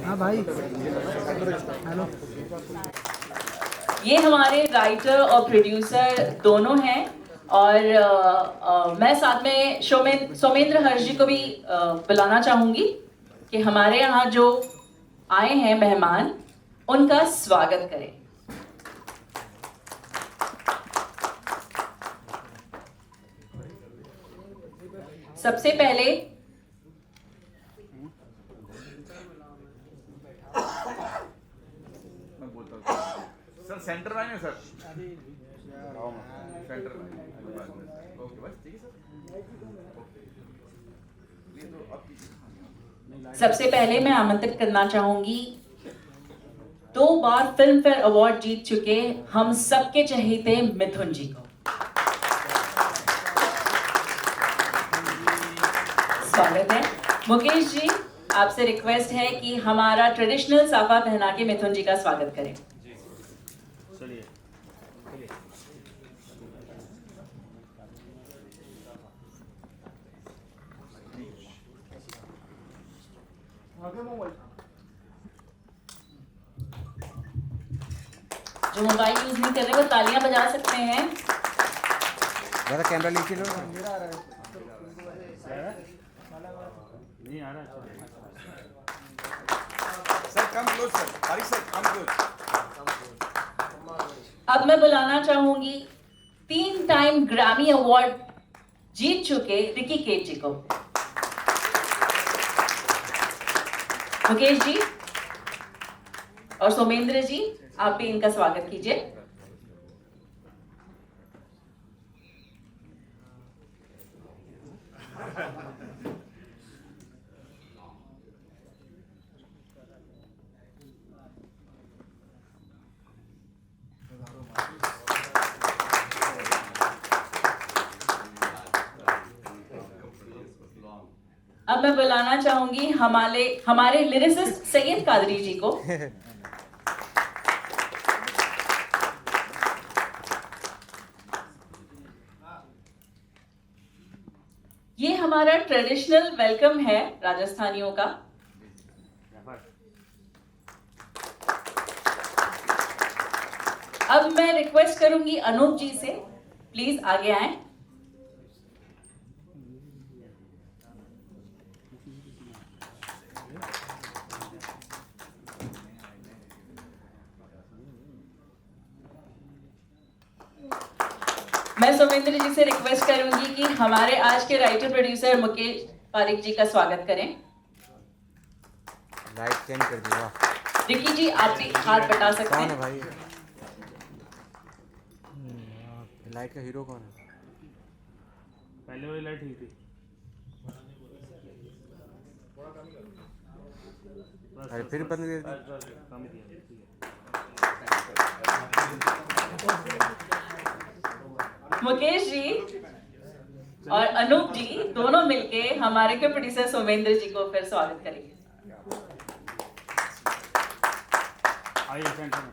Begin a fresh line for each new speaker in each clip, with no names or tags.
हाँ भाई, हेलो।
ये हमारे राइटर और प्रोड्यूसर दोनों हैं और मैं साथ में सोमेंद्र हर्ष जी को भी बुलाना चाहूंगी कि हमारे यहाँ जो आए हैं मेहमान उनका स्वागत करें। सबसे पहले
सर सेंटर लाइन है सर। सेंटर ओके बस ठीक है सर।
सबसे पहले मैं आमंत्रित करना चाहूंगी 2 बार फिल्म फेयर अवार्ड जीत चुके हम सबके चहेते मिथुन जी को। स्वागत है। मुकेश जी, आपसे रिक्वेस्ट है कि हमारा ट्रेडिशनल साफा पहना के मिथुन जी का स्वागत करें।
चलिए
जो मोबाइल यूज नहीं कर रहे वो तालियां बजा सकते हैं।
ज़्यादा कैमरा लीजिए लो।
नहीं आ रहा है।
सर कम क्लोज सर, हरी सर कम क्लोज।
अब मैं बुलाना चाहूंगी 3 टाइम ग्रैमी अवार्ड जीत चुके रिकी केट जी को। मुकेश जी और सोमेंद्र जी, आप भी इनका स्वागत कीजिए। अब मैं बुलाना चाहूंगी हमारे लिरिसिस्ट सैयद कादरी जी को। ये हमारा ट्रेडिशनल वेलकम है राजस्थानियों का। अब मैं रिक्वेस्ट करूंगी अनूप जी से, प्लीज आगे आएं। मैं सोमेंद्र जी से रिक्वेस्ट करूंगी कि हमारे आज के राइटर प्रोड्यूसर मुकेश पारिक जी का स्वागत करें।
लाइट चेंज कर दी। वाह,
रिकी जी, आप भी हाथ बटा सकते
कौन है
हैं।
भाई? लाइट का हीरो कौन है?
पहले वाली लाइट ठीक थी।
अरे फिर बंद कर दी।
कम किया।
मुकेश जी और अनूप जी दोनों मिलके हमारे के प्रोड्यूसर सोमेंद्र जी को फिर स्वागत करेंगे।
आइए सेंटर में।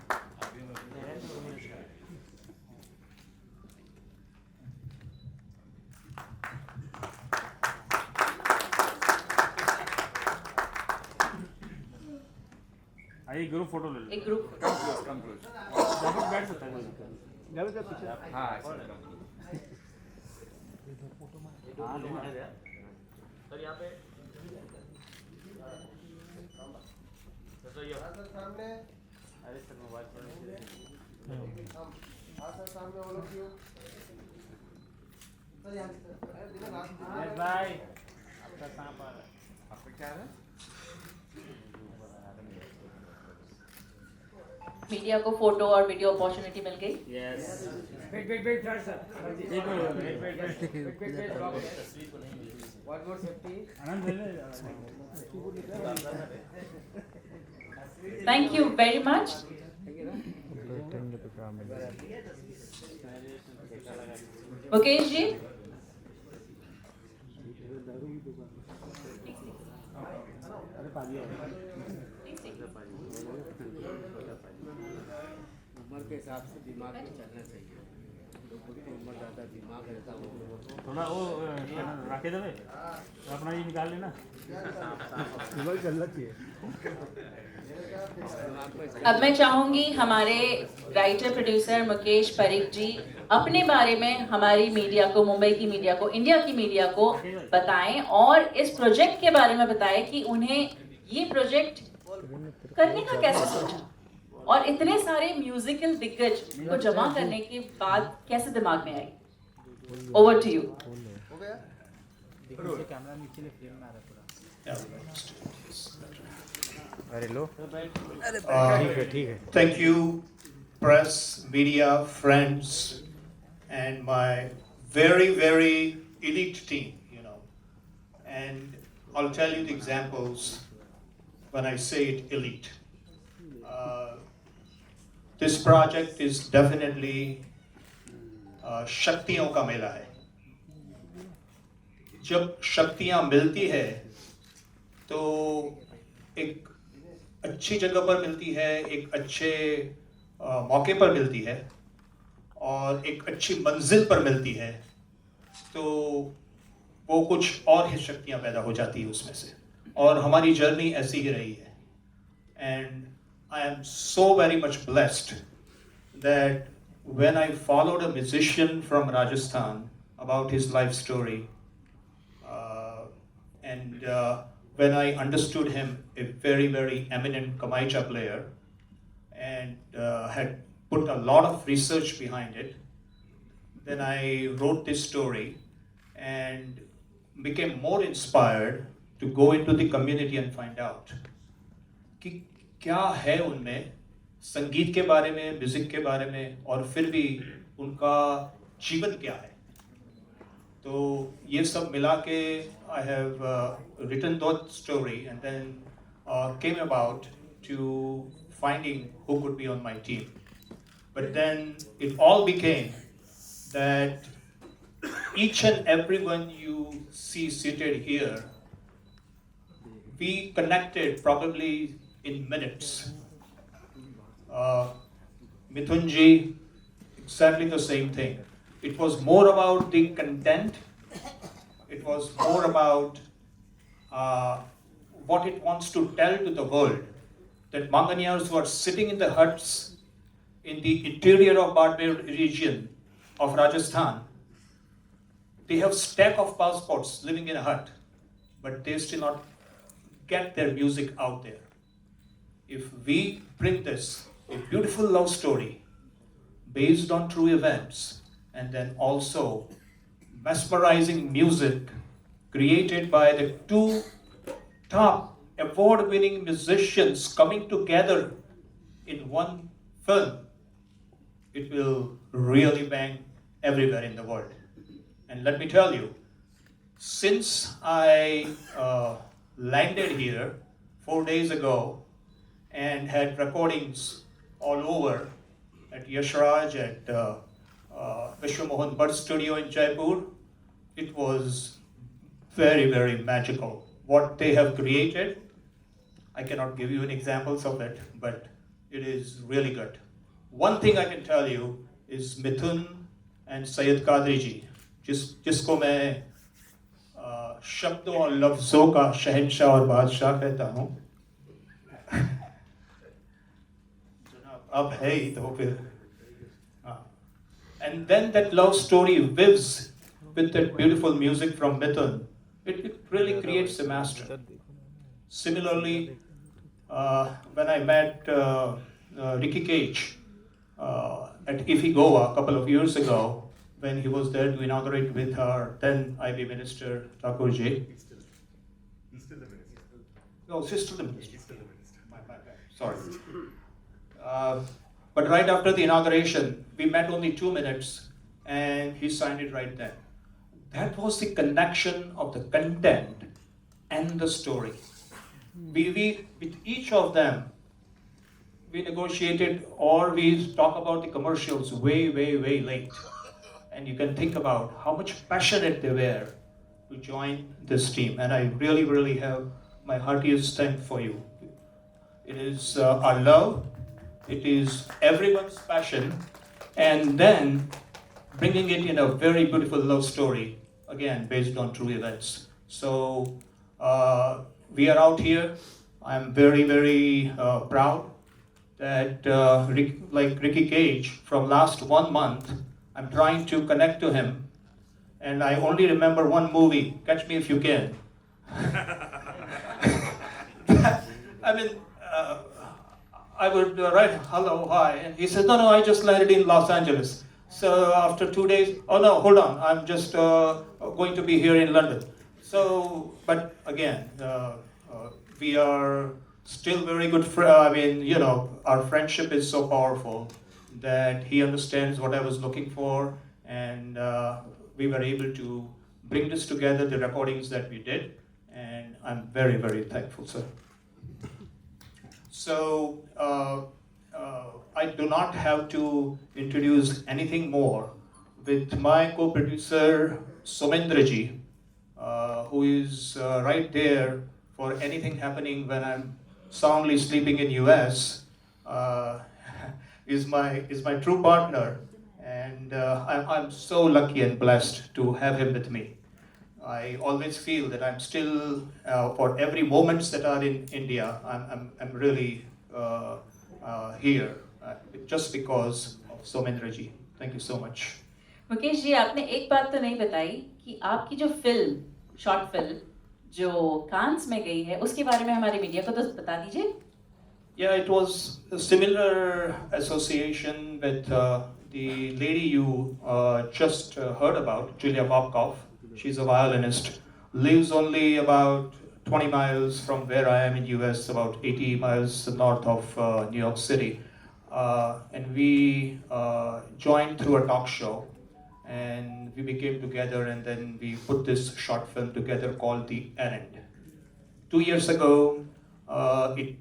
आइए ग्रुप फोटो ले लो।
एक ग्रुप
कम क्लोज।
जब बैठ सकता है कोई दिक्कत नहीं।
हाँ
हाँ लेना है
सर यहाँ पे सामने।
अरे सर मोबाइल पर
सामने वो लोग क्यों सर यहाँ
भाई आपका सांप आ रहा है।
आपका क्या है?
मीडिया को फोटो और वीडियो अपॉर्चुनिटी मिल गई।
यस
वेट सर
एक मिनट
तस्वीर को नहीं मिली। व्हाट मोर सेफ्टी
आनंद ले ले।
Thank you very much. Mukesh ji,
उम्र के हिसाब से दिमाग में चलना चाहिए।
थोड़ा वो रखे देवे अपना ये निकाल लेना
अब मैं चाहूंगी हमारे राइटर प्रोड्यूसर मुकेश परीख जी अपने बारे में हमारी मीडिया को, मुंबई की मीडिया को, इंडिया की मीडिया को बताएं और इस प्रोजेक्ट के बारे में बताएं कि उन्हें ये प्रोजेक्ट करने का कैसे सोचा और इतने सारे म्यूजिकल दिग्गज को जमा करने के बाद कैसे दिमाग में आई। Over to you.
कैमरा नीचे फ्रेम में आ रहा
अरे लो
ठीक है Thank you, press, media, friends, and my very, very elite team, you know. And I'll tell you the examples when I say it elite. This project is definitely शक्तियों का मेला है। जब शक्तियां मिलती है तो एक अच्छी जगह पर मिलती है, एक अच्छे मौके पर मिलती है और एक अच्छी मंजिल पर मिलती है, तो वो कुछ और ही शक्तियां पैदा हो जाती है उसमें से। और हमारी जर्नी ऐसी ही रही है। And I am so very much blessed that when I followed a musician from Rajasthan about his life story, and when I understood him, a very, very eminent Kamaicha player, and had put a lot of research behind it, then I wrote this story and became more inspired to go into the community and find out कि क्या है उनमें संगीत के बारे में, music के बारे में, और फिर भी उनका जीवन क्या है। तो ये सब मिला के I have written that story and then came about to finding who could be on my team. But then it all became that each and everyone you see seated here, we connected probably in minutes. Mithun ji, exactly the same thing. It was more about the content. It was more about what it wants to tell to the world. That Manganiyars who are sitting in the huts in the interior of Bardmer region of Rajasthan, they have stack of passports living in a hut, but they still not get their music out there. If we bring this, a beautiful love story based on true events, and then also mesmerizing music created by the two top award-winning musicians coming together in one film, it will really bang everywhere in the world. And let me tell you, since I landed here 4 days ago and had recordings all over at Yashraj, at Vishwa Mohan Bhatt Studio in Jaipur, it was very, very magical. What they have created, I cannot give you any examples of it, but it is really good. One thing I can tell you is Mithun and Syed Qadri ji, जिसको मैं शब्दों और लफ्ज़ों का शहंशाह और बादशाह कहता हूँ, अब है ही तो फिर and then that love story lives with that beautiful music from Mithun. It really creates a master. Similarly, when I met Ricky Cage at IFI Goa a couple of years ago, when he was there to inaugurate with our then IB Minister Thakur ji. He's still the minister. No, she's still the minister. My bad. Sorry. But right after the inauguration, we met only 2 minutes and he signed it right then. That was the connection of the content and the story. We with each of them, we negotiated or we talk about the commercials way, way, way late. And you can think about how much passionate they were to join this team. And I really, really have my heartiest thanks for you. It is our love. It is everyone's passion. And then bringing it in a very beautiful love story, again based on true events. So we are out here. I'm very, very proud that like Ricky Cage, from last 1 month, I'm trying to connect to him, and I only remember one movie, Catch Me If You Can. I mean, I would write hello, hi, and he said, no, I just landed in Los Angeles. So after 2 days, oh no, hold on, I'm just going to be here in London. So, but again, we are still very good friends. I mean, you know, our friendship is so powerful that he understands what I was looking for, and we were able to bring this together, the recordings that we did, and I'm very, very thankful, sir. So, I do not have to introduce anything more with my co-producer, Somendraji, who is right there for anything happening when I'm soundly sleeping in US, is my true partner, and I'm so lucky and blessed to have him with me. I always feel that I'm still, for every moments that are in India, I'm really here, just because of Somendraji. Thank you so much.
Mukesh ji, आपने एक बात तो नहीं बताई कि आपकी जो film, short film जो कांस में गई है, उसके बारे में हमारे मीडिया को तो बता दीजिए.
Yeah, it was a similar association with the lady you just heard about, Julia Bobkov. She's a violinist, lives only about 20 miles from where I am in US, about 80 miles north of New York City. And we joined through a talk show, and we became together, and then we put this short film together called The Errand. 2 years ago, it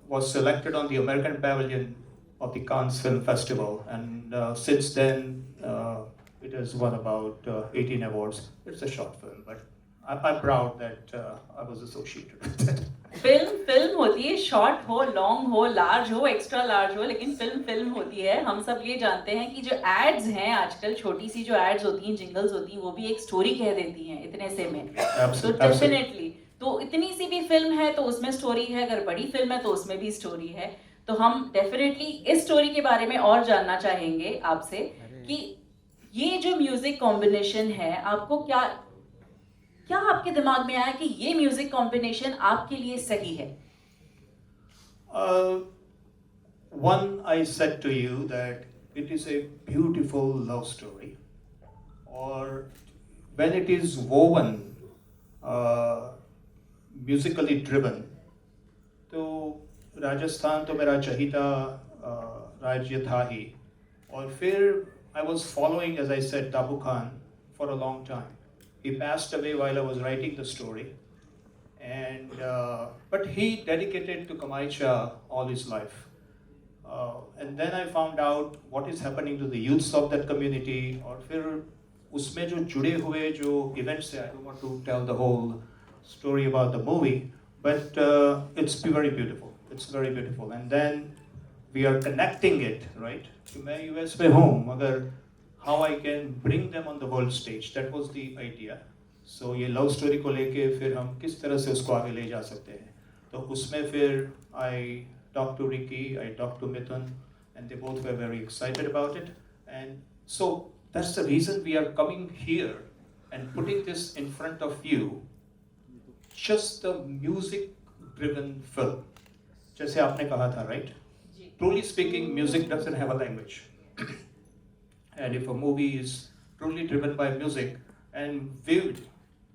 was selected on the American Pavilion of the Cannes Film Festival, and since then it has won about 18 awards. It's a short film, but I'm proud that I was associated with it.
Film होती है, short हो, long हो, large हो, extra large हो, लेकिन film होती है. हम सब ये जानते हैं कि जो एड्स हैं आजकल, छोटी सी जो एड्स होती हैं, जिंगल्स होती हैं, वो भी एक स्टोरी कह देती हैं इतने से में. तो डेफिनेटली, तो इतनी सी भी फिल्म है तो उसमें स्टोरी है, अगर बड़ी फिल्म है तो उसमें भी स्टोरी है. तो हम डेफिनेटली इस स्टोरी के बारे में और जानना चाहेंगे आपसे कि ये जो म्यूजिक कॉम्बिनेशन है, आपको क्या आपके दिमाग में आया कि ये म्यूजिक कॉम्बिनेशन आपके लिए सही है?
One, I said to you that it is a beautiful love story, or when it is woven, musically driven, तो राजस्थान तो मेरा चहीता राज्य था ही. और फिर I was following, as I said, Tabu Khan for a long time. He passed away while I was writing the story, and but he dedicated to Kamaicha all his life. And then I found out what is happening to the youths of that community. और फिर उसमें जो जुड़े हुए जो events है, I don't want to tell the whole story about the movie, but it's very beautiful. It's very beautiful. And then we are connecting it, right? कि मैं US में हूँ, मगर how I can bring them on the world stage. That was the idea. So ये love story को लेके फिर हम किस तरह से उसको आगे ले जा सकते हैं. तो उसमें फिर I talked to Ricky, I talked to Mithun, and they both were very excited about it. And so that's the reason we are coming here and putting this in front of you. Just the music-driven film. जैसे आपने कहा था, right? Truly speaking, music doesn't have a language. And if a movie is truly driven by music and viewed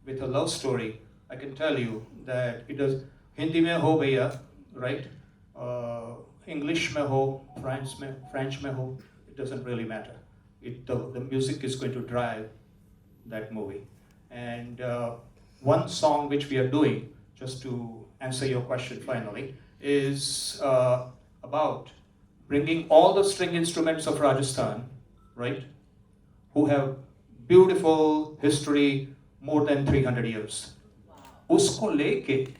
with a love story, I can tell you that it does. Hindi mein ho bhaiya, right? English mein ho, French mein ho, it doesn't really matter. The music is going to drive that movie. And one song which we are doing, just to answer your question finally, is about bringing all the string instruments of Rajasthan, right, who have beautiful history, more than 300 years. Usko leke,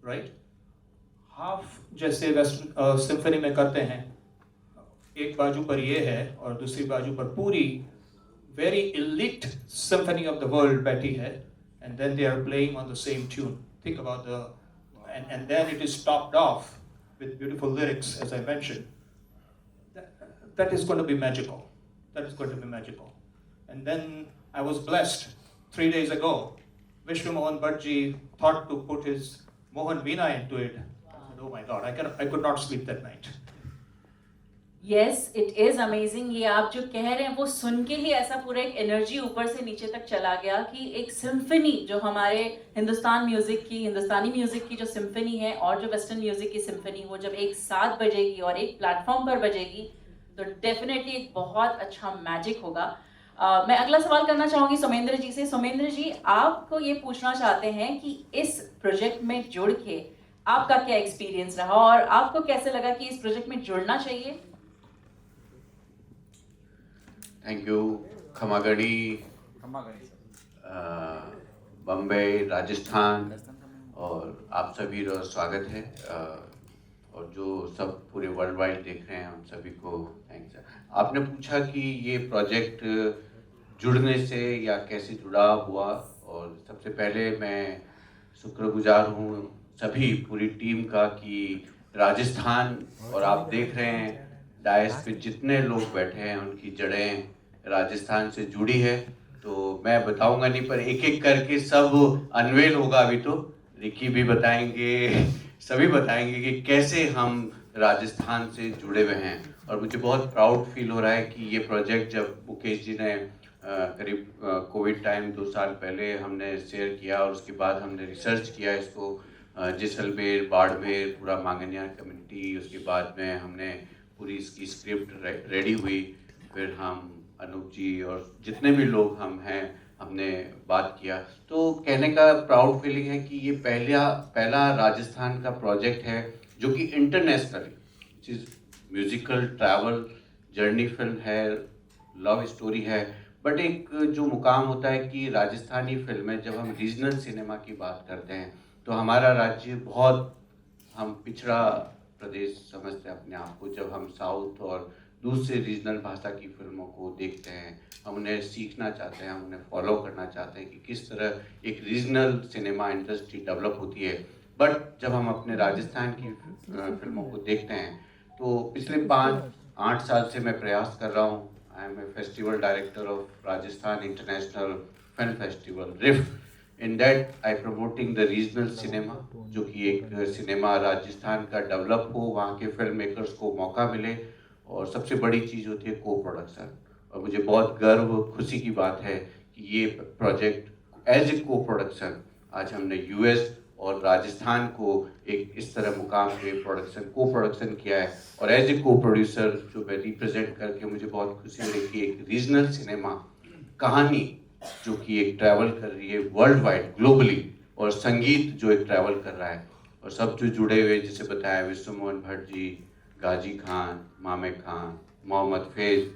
right, half जैसे western symphony में करते हैं, एक बाजू पर ये है और दूसरी बाजू पर पूरी very elite symphony of the world बैठी है, and then they are playing on the same tune. Think about and then it is topped off with beautiful lyrics, as I mentioned. That is going to be magical. That is going to be magical. And then I was blessed 3 days ago. Vishnu Mohan Bhattji thought to put his Mohan Veena into it. I said, oh my God, I could not sleep that night.
Yes, it is amazing. ये आप जो कह रहे हैं वो सुन के ही ऐसा पूरा एक एनर्जी ऊपर से नीचे तक चला गया कि एक सिम्फनी जो हमारे हिंदुस्तानी म्यूजिक की जो सिम्फनी है और जो वेस्टर्न म्यूजिक की सिम्फनी, वो जब एक साथ बजेगी और एक प्लेटफॉर्म पर बजेगी तो डेफिनेटली एक बहुत अच्छा मैजिक होगा। मैं अगला सवाल करना चाहूँगी सोमेंद्र जी से। सोमेंद्र जी, आपको ये पूछना चाहते हैं कि इस प्रोजेक्ट में जुड़ के आपका क्या एक्सपीरियंस रहा और आपको कैसे लगा कि इस प्रोजेक्ट में जुड़ना चाहिए?
Thank you. खमागढ़ी, बम्बई, राजस्थान और आप सभी का स्वागत है, और जो सब पूरे वर्ल्ड वाइड देख रहे हैं हम सभी को थैंक्स। आपने पूछा कि ये प्रोजेक्ट जुड़ने से या कैसे जुड़ा हुआ, और सबसे पहले मैं शुक्रगुजार हूँ सभी पूरी टीम का कि राजस्थान, और आप देख रहे हैं डायस पे जितने लोग बैठे हैं उनकी जड़ें राजस्थान से जुड़ी है। तो मैं बताऊंगा नहीं, पर एक एक करके सब अनवेल होगा। अभी तो रिकी भी बताएंगे, सभी बताएंगे कि कैसे हम राजस्थान से जुड़े हुए हैं। और मुझे बहुत प्राउड फील हो रहा है कि ये प्रोजेक्ट जब मुकेश जी ने करीब कोविड टाइम 2 साल पहले हमने शेयर किया, और उसके बाद हमने रिसर्च किया इसको, जैसलमेर, बाड़मेर, पूरा मांगनियार कम्युनिटी, उसके बाद में हमने पूरी इसकी स्क्रिप्ट रेडी हुई। फिर हम अनूप जी और जितने भी लोग हम हैं हमने बात किया, तो कहने का प्राउड फीलिंग है कि ये पहला राजस्थान का प्रोजेक्ट है जो कि इंटरनेशनली चीज़ म्यूजिकल ट्रैवल जर्नी फिल्म है, लव स्टोरी है, बट एक जो मुकाम होता है कि राजस्थानी फिल्में जब हम रीजनल सिनेमा की बात करते हैं तो हमारा राज्य बहुत हम पिछड़ा प्रदेश समझते हैं अपने आप को। जब हम साउथ और दूसरे रीजनल भाषा की फिल्मों को देखते हैं, हम उन्हें सीखना चाहते हैं, हम उन्हें फॉलो करना चाहते हैं कि किस तरह एक रीजनल सिनेमा इंडस्ट्री डेवलप होती है। बट जब हम अपने राजस्थान की फिल्मों को देखते हैं तो पिछले 5-8 साल से मैं प्रयास कर रहा हूँ। I am a festival director of Rajasthan international film festival RIFF. In that I promoting the regional cinema, जो कि एक सिनेमा राजस्थान का डेवलप हो, वहाँ के फिल्म मेकर्स को मौका मिले, और सबसे बड़ी चीज़ होती है को प्रोडक्शन। और मुझे बहुत गर्व खुशी की बात है कि ये प्रोजेक्ट एज ए को प्रोडक्शन आज हमने यूएस और राजस्थान को एक इस तरह मुकाम पे को प्रोडक्शन किया है। और एज ए को प्रोड्यूसर जो मैं रिप्रेजेंट करके मुझे बहुत खुशी हो रही है कि एक रीजनल सिनेमा कहानी जो कि एक ट्रैवल कर रही है वर्ल्ड वाइड ग्लोबली, और संगीत जो एक ट्रैवल कर रहा है, और सब जो जुड़े हुए जैसे बताया विष्णु मोहन भट्ट जी, गाजी खान, मामे खान, मोहम्मद फैज,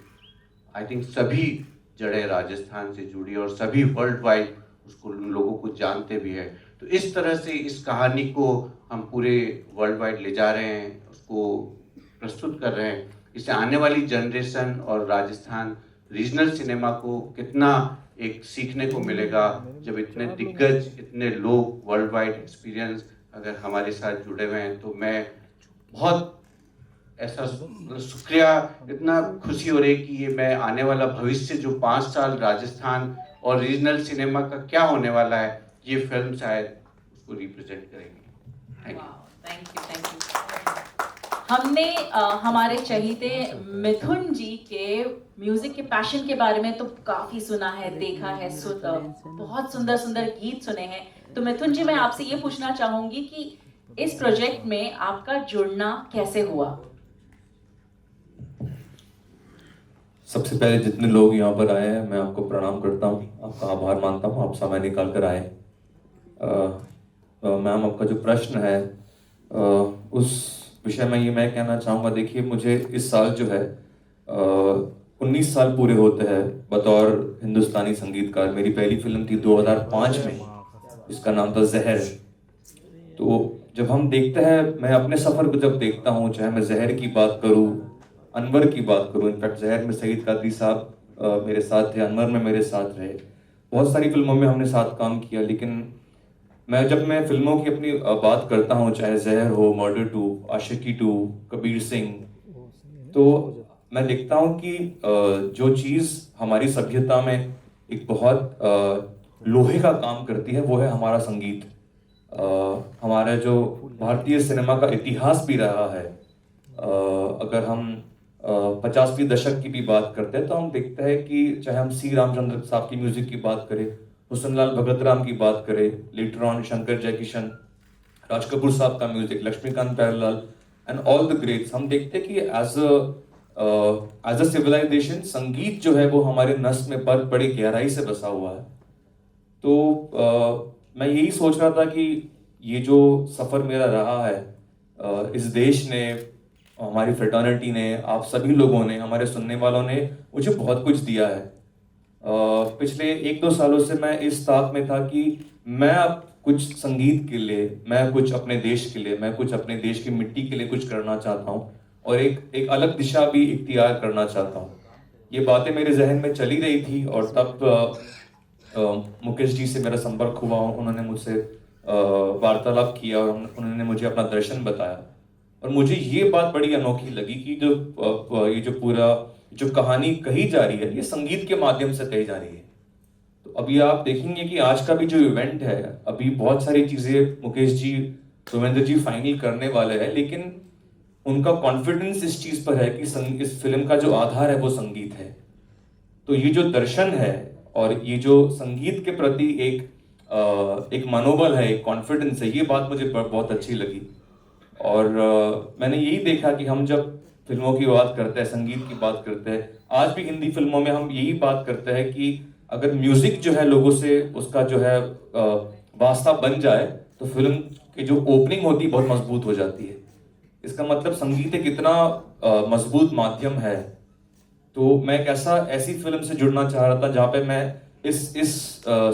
आई थिंक सभी जड़ें राजस्थान से जुड़ी और सभी वर्ल्ड वाइड उसको उन लोगों को जानते भी हैं। तो इस तरह से इस कहानी को हम पूरे वर्ल्ड वाइड ले जा रहे हैं, उसको प्रस्तुत कर रहे हैं। इससे आने वाली जनरेशन और राजस्थान रीजनल सिनेमा को कितना एक सीखने को मिलेगा जब इतने दिग्गज, इतने लोग वर्ल्ड वाइड एक्सपीरियंस अगर हमारे साथ जुड़े हुए हैं। तो मैं बहुत ऐसा शुक्रिया, इतना खुशी हो रही है कि ये मैं आने वाला भविष्य जो 5 साल राजस्थान और रीजनल सिनेमा का क्या होने वाला है, ये फिल्म शायद उसको रिप्रेजेंट करेगी। Thank you.
Thank you. हमने हमारे चहीते मिथुन जी के म्यूजिक के पैशन के बारे में तो काफी सुना है, देखा है, बहुत सुंदर सुंदर गीत सुने हैं। तो मिथुन जी, मैं आपसे ये पूछना चाहूंगी कि इस प्रोजेक्ट में आपका जुड़ना कैसे हुआ?
सबसे पहले जितने लोग यहाँ पर आए हैं मैं आपको प्रणाम करता हूँ, आपका आभार मानता हूँ, आप समय निकाल कर आए। मैम, आपका जो प्रश्न है उस विषय में ये मैं कहना चाहूँगा, देखिए मुझे इस साल जो है 19 साल पूरे होते हैं बतौर हिंदुस्तानी संगीतकार। मेरी पहली फिल्म थी 2005 में, इसका नाम था जहर। तो जब हम देखते हैं, मैं अपने सफ़र को जब देखता हूँ, चाहे मैं जहर की बात करूँ, अनवर की बात करूँ, इनफैक्ट जहर में सईद कादरी साहब मेरे साथ थे, अनवर में मेरे साथ रहे, बहुत सारी फिल्मों में हमने साथ काम किया। लेकिन जब मैं फिल्मों की अपनी बात करता हूँ, चाहे जहर हो, मर्डर 2, आशिकी 2, कबीर सिंह, तो मैं देखता हूँ कि जो चीज़ हमारी सभ्यता में एक बहुत लोहे का काम करती है वो है हमारा संगीत। हमारा जो भारतीय सिनेमा का इतिहास भी रहा है, अगर हम 50वीं दशक की भी बात करते हैं तो हम देखते हैं कि चाहे हम सी रामचंद्र साहब की म्यूजिक की बात करें, हुसनलाल भगत राम की बात करें, लेटर ऑन शंकर जयकिशन, राज कपूर साहब का music, Laxmikant Pyarelal and all the greats, हम देखते हैं कि एज अ सिविलाइजेशन संगीत जो है वो हमारे नस में बहुत बड़ी गहराई से बसा हुआ है। तो मैं यही सोच रहा था कि ये जो सफ़र मेरा रहा है, इस देश ने, हमारी फ्रेटर्निटी ने, आप सभी लोगों ने, हमारे सुनने वालों ने मुझे बहुत कुछ दिया है। पिछले 1-2 सालों से मैं इस ताक में था कि मैं अब कुछ संगीत के लिए, मैं कुछ अपने देश के लिए, मैं कुछ अपने देश की मिट्टी के लिए कुछ करना चाहता हूँ और एक अलग दिशा भी इख्तियार करना चाहता हूँ। ये बातें मेरे जहन में चली रही थी और तब मुकेश जी से मेरा संपर्क हुआ, उन्होंने मुझसे वार्तालाप किया और उन्होंने मुझे अपना दर्शन बताया और मुझे ये बात बड़ी अनोखी लगी कि ये जो पूरा जो कहानी कही जा रही है ये संगीत के माध्यम से कही जा रही है। तो अभी आप देखेंगे कि आज का भी जो इवेंट है, अभी बहुत सारी चीज़ें मुकेश जी, सोमेंद्र जी फाइनल करने वाले हैं, लेकिन उनका कॉन्फिडेंस इस चीज़ पर है कि इस फिल्म का जो आधार है वो संगीत है। तो ये जो दर्शन है और ये जो संगीत के प्रति एक मनोबल है, एक कॉन्फिडेंस है, ये बात मुझे बहुत अच्छी लगी। और मैंने यही देखा कि हम जब फिल्मों की बात करते हैं, संगीत की बात करते हैं, आज भी हिंदी फिल्मों में हम यही बात करते हैं कि अगर म्यूजिक जो है लोगों से उसका जो है वास्ता बन जाए तो फिल्म की जो ओपनिंग होती है बहुत मजबूत हो जाती है। इसका मतलब संगीत एक इतना मजबूत माध्यम है। तो मैं ऐसी फिल्म से जुड़ना चाह रहा था जहाँ पे मैं इस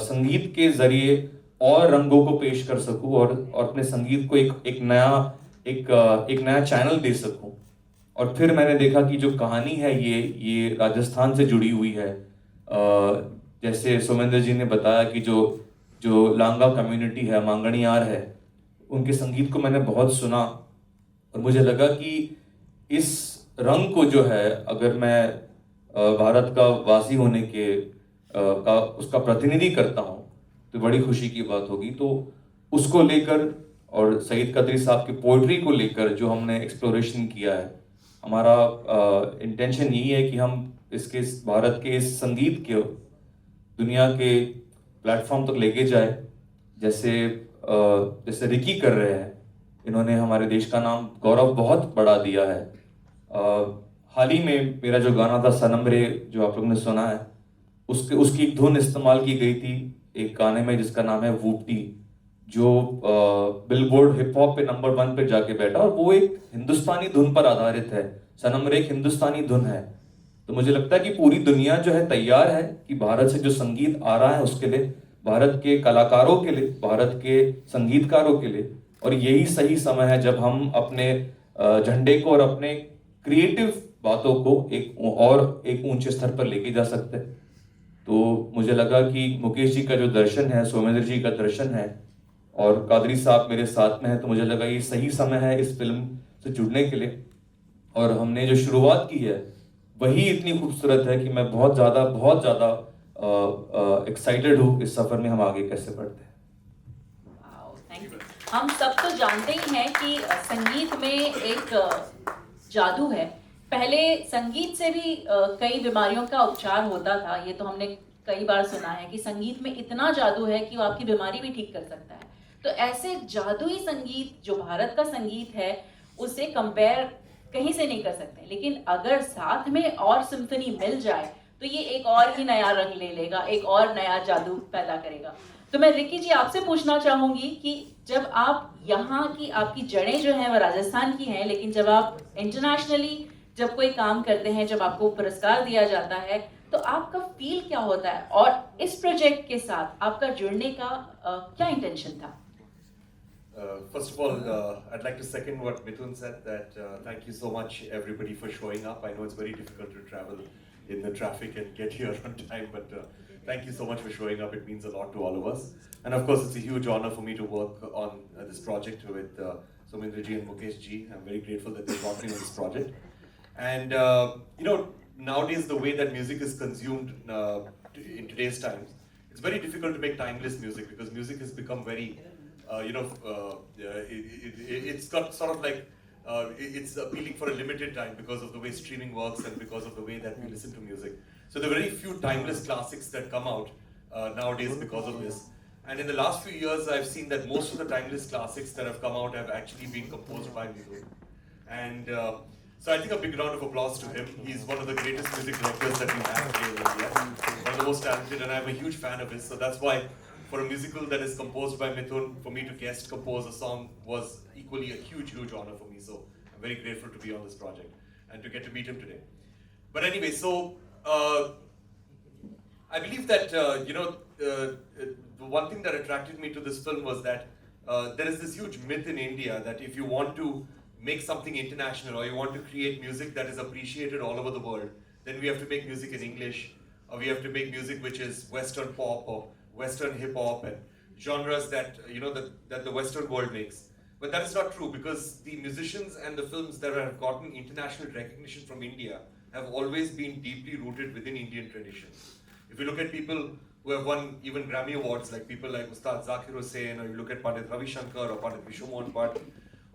संगीत के जरिए और रंगों को पेश कर सकूं और अपने संगीत को एक नया चैनल दे सकूं। और फिर मैंने देखा कि जो कहानी है ये राजस्थान से जुड़ी हुई है। जैसे सोमेंद्र जी ने बताया कि जो लांगा कम्युनिटी है, मांगणियार है, उनके संगीत को मैंने बहुत सुना और मुझे लगा कि इस रंग को जो है, अगर मैं भारत का वासी होने के उसका प्रतिनिधि करता हूँ तो बड़ी खुशी की बात होगी। तो उसको लेकर और सईद कादरी साहब की पोइट्री को लेकर जो हमने एक्सप्लोरेशन किया है, हमारा इंटेंशन यही है कि हम भारत के इस संगीत के दुनिया के प्लेटफॉर्म तक लेके जाए, जैसे रिकी कर रहे हैं। इन्होंने हमारे देश का नाम, गौरव बहुत बढ़ा दिया है। हाल ही में मेरा जो गाना था सनम रे, जो आप लोगों ने सुना है, उसकी एक धुन इस्तेमाल की गई थी एक गाने में जिसका नाम है वूपटी, जो बिलबोर्ड हिप हॉप पे नंबर 1 पे जाके बैठा और वो एक हिंदुस्तानी धुन पर आधारित है। सनम रे एक हिंदुस्तानी धुन है। तो मुझे लगता है कि पूरी दुनिया जो है तैयार है कि भारत से जो संगीत आ रहा है उसके लिए, भारत के कलाकारों के लिए, भारत के संगीतकारों के लिए, और यही सही समय है जब हम अपने झंडे को और अपने क्रिएटिव बातों को एक ऊंचे स्तर पर लेके जा सकते हैं। तो मुझे लगा कि मुकेश जी का जो दर्शन है, सोमेंद्र जी का दर्शन है और कादरी साहब मेरे साथ में है, तो मुझे लगा ये सही समय है इस फिल्म से जुड़ने के लिए। और हमने जो शुरुआत की है वही इतनी खूबसूरत है कि मैं बहुत ज़्यादा एक्साइटेड हूँ इस सफ़र में हम आगे कैसे बढ़ते हैं।
Thank you. हम सब तो जानते ही हैं कि संगीत में एक जादू है। पहले संगीत से भी कई बीमारियों का उपचार होता था। ये तो हमने कई बार सुना है कि संगीत में इतना जादू है कि वो आपकी बीमारी भी ठीक कर सकता है। तो ऐसे जादुई संगीत जो भारत का संगीत है उसे कंपेयर कहीं से नहीं कर सकते, लेकिन अगर साथ में और सिम्फनी मिल जाए तो ये एक और ही नया रंग ले लेगा, एक और नया जादू पैदा करेगा। तो मैं रिकी जी आपसे पूछना चाहूंगी कि जब आप यहाँ की, आपकी जड़ें जो हैं वो राजस्थान की हैं, लेकिन जब आप इंटरनेशनली जब कोई काम करते हैं, जब आपको पुरस्कार दिया जाता है, तो आपका फील क्या होता है और इस प्रोजेक्ट के साथ आपका जुड़ने का क्या इंटेंशन था?
First of all, I'd like to second what Mithun said, that thank you so much everybody for showing up. I know it's very difficult to travel in the traffic and get here on time, but thank you so much for showing up. It means a lot to all of us. And of course, it's a huge honor for me to work on this project with Somendra ji and Mukesh ji. I'm very grateful that they brought me on this project. And you know, nowadays the way that music is consumed in today's times, it's very difficult to make timeless music, because music has become very it's got sort of like it's appealing for a limited time because of the way streaming works and because of the way that we listen to music. So there are very few timeless classics that come out nowadays because of this. And in the last few years, I've seen that most of the timeless classics that have come out have actually been composed by Mithun. And so I think a big round of applause to him. He's one of the greatest music directors that we have today in India. One of the most talented, and I'm a huge fan of his. So that's why, for a musical that is composed by Mithun, for me to guest compose a song was equally a huge, huge honor for me. So I'm very grateful to be on this project and to get to meet him today. But anyway, so I believe that, the one thing that attracted me to this film was that there is this huge myth in India that if you want to make something international or you want to create music that is appreciated all over the world, then we have to make music in English, or we have to make music which is Western pop or Western hip hop and genres that that the Western world makes. But that is not true, because the musicians and the films that have gotten international recognition from India have always been deeply rooted within Indian traditions. If you look at people who have won even Grammy Awards, like people like Ustad Zakir Hussain, or you look at Pandit Ravi Shankar or Pandit Vishnu Mohan Bhatt,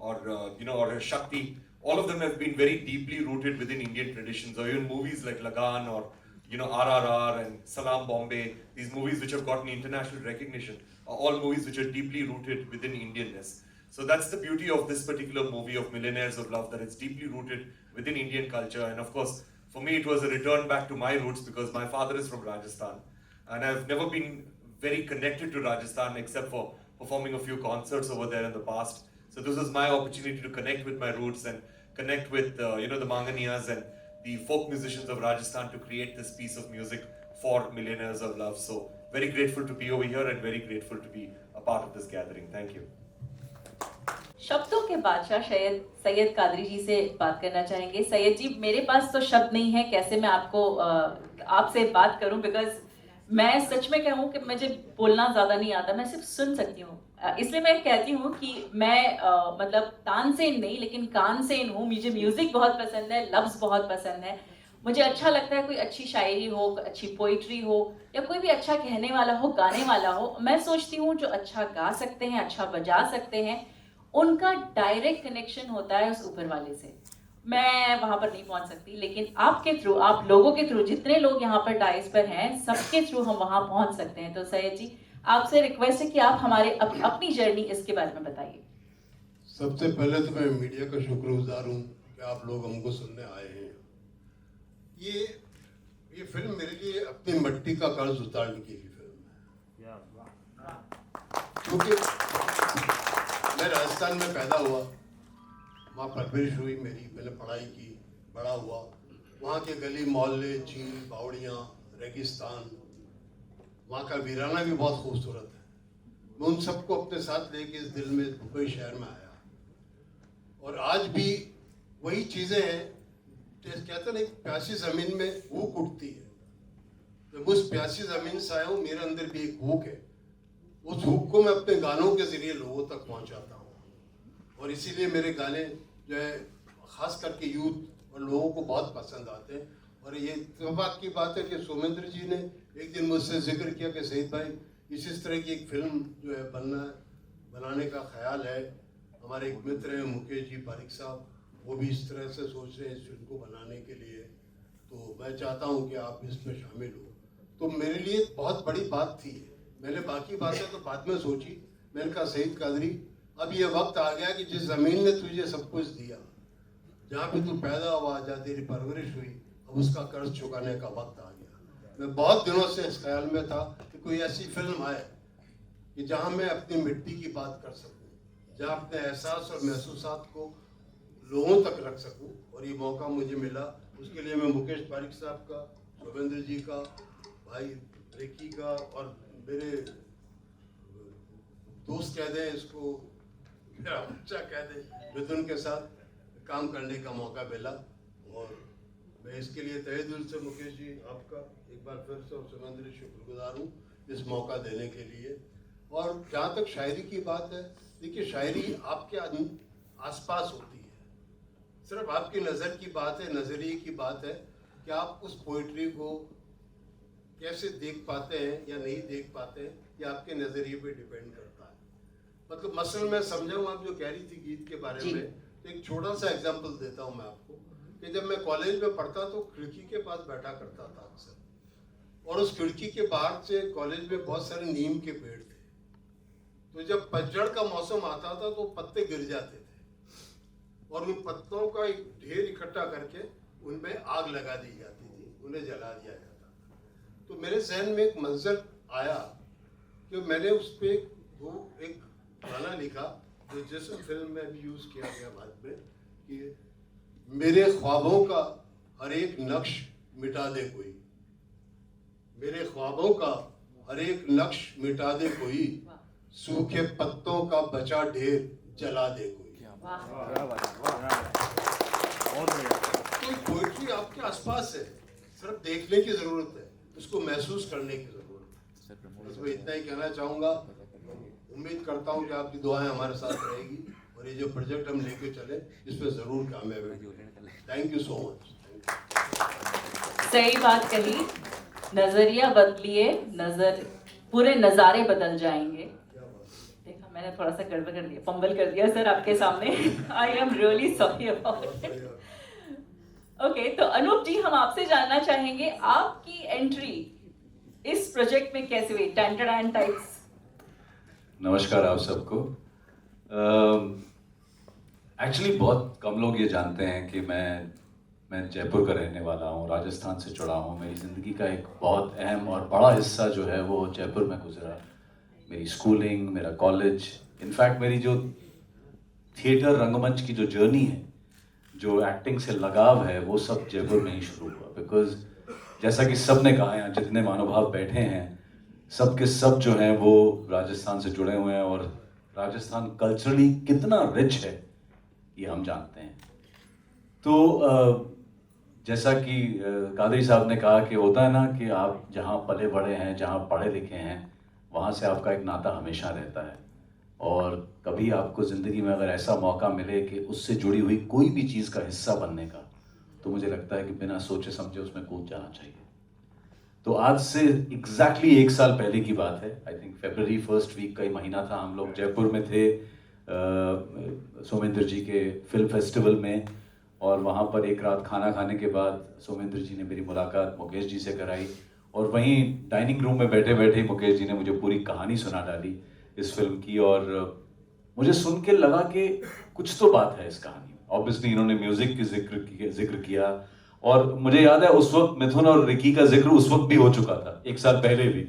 or Shakti, all of them have been very deeply rooted within Indian traditions. Or even movies like Lagan or RRR and Salam Bombay, these movies which have gotten international recognition, are all movies which are deeply rooted within Indianness. So that's the beauty of this particular movie of Millionaires of Love, that it's deeply rooted within Indian culture. And of course, for me, it was a return back to my roots, because my father is from Rajasthan. And I've never been very connected to Rajasthan except for performing a few concerts over there in the past. So this was my opportunity to connect with my roots and connect with the Manganiyas and the folk musicians of Rajasthan to create this piece of music for Millionaires of Love. So very grateful to be over here and very grateful to be a part of this gathering. Thank you.
शब्दों के बादशाह सैयद कादरी जी से बात करना चाहेंगे। सैयद जी, मेरे पास तो शब्द नहीं है कैसे मैं आपसे बात करूं, बिकॉज मैं सच में कहूं कि मुझे बोलना ज़्यादा नहीं आता, मैं सिर्फ सुन सकती हूं। इसलिए मैं कहती हूं कि मैं मतलब तानसेन नहीं लेकिन कानसेन हूं। मुझे म्यूज़िक बहुत पसंद है, लफ्ज़ बहुत पसंद है। मुझे अच्छा लगता है कोई अच्छी शायरी हो, अच्छी पोइट्री हो, या कोई भी अच्छा कहने वाला हो, गाने वाला हो। मैं सोचती हूँ जो अच्छा गा सकते हैं, अच्छा बजा सकते हैं, उनका डायरेक्ट कनेक्शन होता है उस ऊपर वाले से। मैं वहाँ पर नहीं पहुँच सकती, लेकिन आपके थ्रू, आप लोगों के थ्रू, जितने लोग यहाँ पर डाइस पर हैं, सबके थ्रू हम वहाँ पहुँच सकते हैं। तो सैयद जी, आपसे रिक्वेस्ट है कि आप हमारे अपनी जर्नी इसके बारे में बताइए।
सबसे पहले तो मैं मीडिया का शुक्रगुजार हूँ कि आप लोग हमको सुनने आए हैं। ये फिल्म मेरे लिए अपनी मिट्टी का कर्ज उतारने की फिल्म है, क्योंकि मैं राजस्थान में पैदा हुआ, वहाँ परवरिश हुई मेरी, मैंने पढ़ाई की, बड़ा हुआ। वहाँ के गली मोहल्ले, झील, बावड़ियाँ, रेगिस्तान, वहाँ का वीराना भी बहुत खूबसूरत है। मैं उन सबको अपने साथ लेके इस दिल में दुबई शहर में आया, और आज भी वही चीज़ें हैं। जैसे कहते हैं, एक प्यासी ज़मीन में भूख उठती है। जब उस प्यासी ज़मीन से आया हूँ, मेरे अंदर भी एक भूख है। उस भूख को मैं अपने गानों के ज़रिए लोगों तक पहुँचाता हूँ, और इसीलिए मेरे गाने जो है ख़ास करके यूथ और लोगों को बहुत पसंद आते हैं। और ये इत्तेफाक की बात है कि सोमेंद्र जी ने एक दिन मुझसे जिक्र किया कि सईद भाई, इस तरह की एक फिल्म जो है बनाने का ख्याल है। हमारे एक मित्र हैं मुकेश जी पारिक साहब, वो भी इस तरह से सोच रहे हैं इस फिल्म को बनाने के लिए, तो मैं चाहता हूँ कि आप इसमें शामिल हो। तो मेरे लिए बहुत बड़ी बात थी। मैंने बाकी बातें तो बाद में सोची। मैंने कहा सईद कादरी, अब ये वक्त आ गया कि जिस ज़मीन ने तुझे सब कुछ दिया, जहाँ पे तू पैदा हुआ, जहाँ तेरी परवरिश हुई, अब उसका कर्ज चुकाने का वक्त आ गया। मैं बहुत दिनों से इस ख्याल में था कि कोई ऐसी फिल्म आए कि जहाँ मैं अपनी मिट्टी की बात कर सकूँ, जहाँ अपने एहसास और महसूसात को लोगों तक रख सकूँ, और ये मौका मुझे मिला। उसके लिए मैं मुकेश पारिक साहब का, सोमेंद्र जी का, भाई रेकी का, और मेरे दोस्त कह दें इसको, मेरा बच्चा कह दे मिथुन के साथ काम करने का मौका मिला, और मैं इसके लिए तहे दिल से मुकेश जी आपका एक बार फिर से और सुमेंद्र जी शुक्रगुजार हूँ इस मौका देने के लिए। और जहाँ तक शायरी की बात है, देखिए शायरी आपके आसपास होती है, सिर्फ आपकी नज़र की बात है, नज़रिए की बात है कि आप उस पोइट्री को कैसे देख पाते हैं या नहीं देख पाते हैं, ये आपके नज़रिए पे डिपेंड करता है। मतलब मसलन मैं समझाऊँ, आप जो कह रही थी गीत के बारे में, तो एक छोटा सा एग्जांपल देता हूँ मैं आपको कि जब मैं कॉलेज में पढ़ता तो खिड़की के पास बैठा करता था अक्सर, और उस खिड़की के बाहर से कॉलेज में बहुत सारे नीम के पेड़ थे, तो जब पतझड़ का मौसम आता था तो पत्ते गिर जाते थे और उन पत्तों का एक ढेर इकट्ठा करके उनमें आग लगा दी जाती थी, उन्हें जला दिया जाता था। तो मेरे जहन में एक मंजर आया कि मैंने उस पर एक गाना लिखा जो जिस फिल्म में भी यूज़ किया गया बाद में, कि मेरे ख्वाबों का हर एक नक्श मिटा दे कोई, मेरे ख्वाबों का हर एक नक्श मिटा दे कोई, सूखे पत्तों का बचा ढेर जला दे कोई। तो पोइट्री आपके आसपास है, सिर्फ देखने की जरूरत है, उसको महसूस करने की जरूरत है। बस मैं इतना ही कहना चाहूँगा। उम्मीद करता हूँ कि आपकी दुआएं हमारे साथ रहेगी और ये जो प्रोजेक्ट हम लेके चले इस पर जरूर कामयाब होंगे। Thank you so much.
सही बात कही, नजरिया बदलिए, पूरे नज़ारे बदल जाएंगे। देखा मैंने थोड़ा सा गड़बड़ कर दिया, फंबल कर दिया सर आपके सामने। I am really sorry about it. Okay, तो अनूप जी, हम आपसे जानना चाहेंगे आपकी एंट्री इस प्रोजेक्ट में कैसे हुई? टैंटरैन टाइप्स।
नमस्कार आप सबको। एक्चुअली बहुत कम लोग ये जानते हैं कि मैं जयपुर का रहने वाला हूँ, राजस्थान से जुड़ा हूँ। मेरी ज़िंदगी का एक बहुत अहम और बड़ा हिस्सा जो है वो जयपुर में गुजरा। मेरी स्कूलिंग, मेरा कॉलेज, इनफैक्ट मेरी जो थिएटर रंगमंच की जो जर्नी है, जो एक्टिंग से लगाव है, वो सब जयपुर में ही शुरू हुआ। बिकॉज जैसा कि सब ने कहा, यहाँ जितने महानुभाव बैठे हैं सब के सब जो हैं वो राजस्थान से जुड़े हुए हैं, और राजस्थान कल्चरली कितना रिच है ये हम जानते हैं। तो जैसा कि कादरी साहब ने कहा कि होता है ना कि आप जहाँ पले बड़े हैं, जहाँ पढ़े लिखे हैं, वहाँ से आपका एक नाता हमेशा रहता है। और कभी आपको ज़िंदगी में अगर ऐसा मौका मिले कि उससे जुड़ी हुई कोई भी चीज़ का हिस्सा बनने का, तो मुझे लगता है कि बिना सोचे समझे उसमें कूद जाना चाहिए। तो आज से एग्जैक्टली 1 साल पहले की बात है, आई थिंक फरवरी फर्स्ट वीक का ही महीना था। हम लोग जयपुर में थे सोमेंद्र जी के फिल्म फेस्टिवल में, और वहाँ पर एक रात खाना खाने के बाद सोमेंद्र जी ने मेरी मुलाकात मुकेश जी से कराई, और वहीं डाइनिंग रूम में बैठे बैठे मुकेश जी ने मुझे पूरी कहानी सुना डाली इस फिल्म की। और मुझे सुन के लगा कि कुछ तो बात है इस कहानी में। ऑब्वियसली इन्होंने म्यूज़िक की जिक्र किया, और मुझे याद है उस वक्त मिथुन और रिकी का जिक्र उस वक्त भी हो चुका था, 1 साल पहले भी।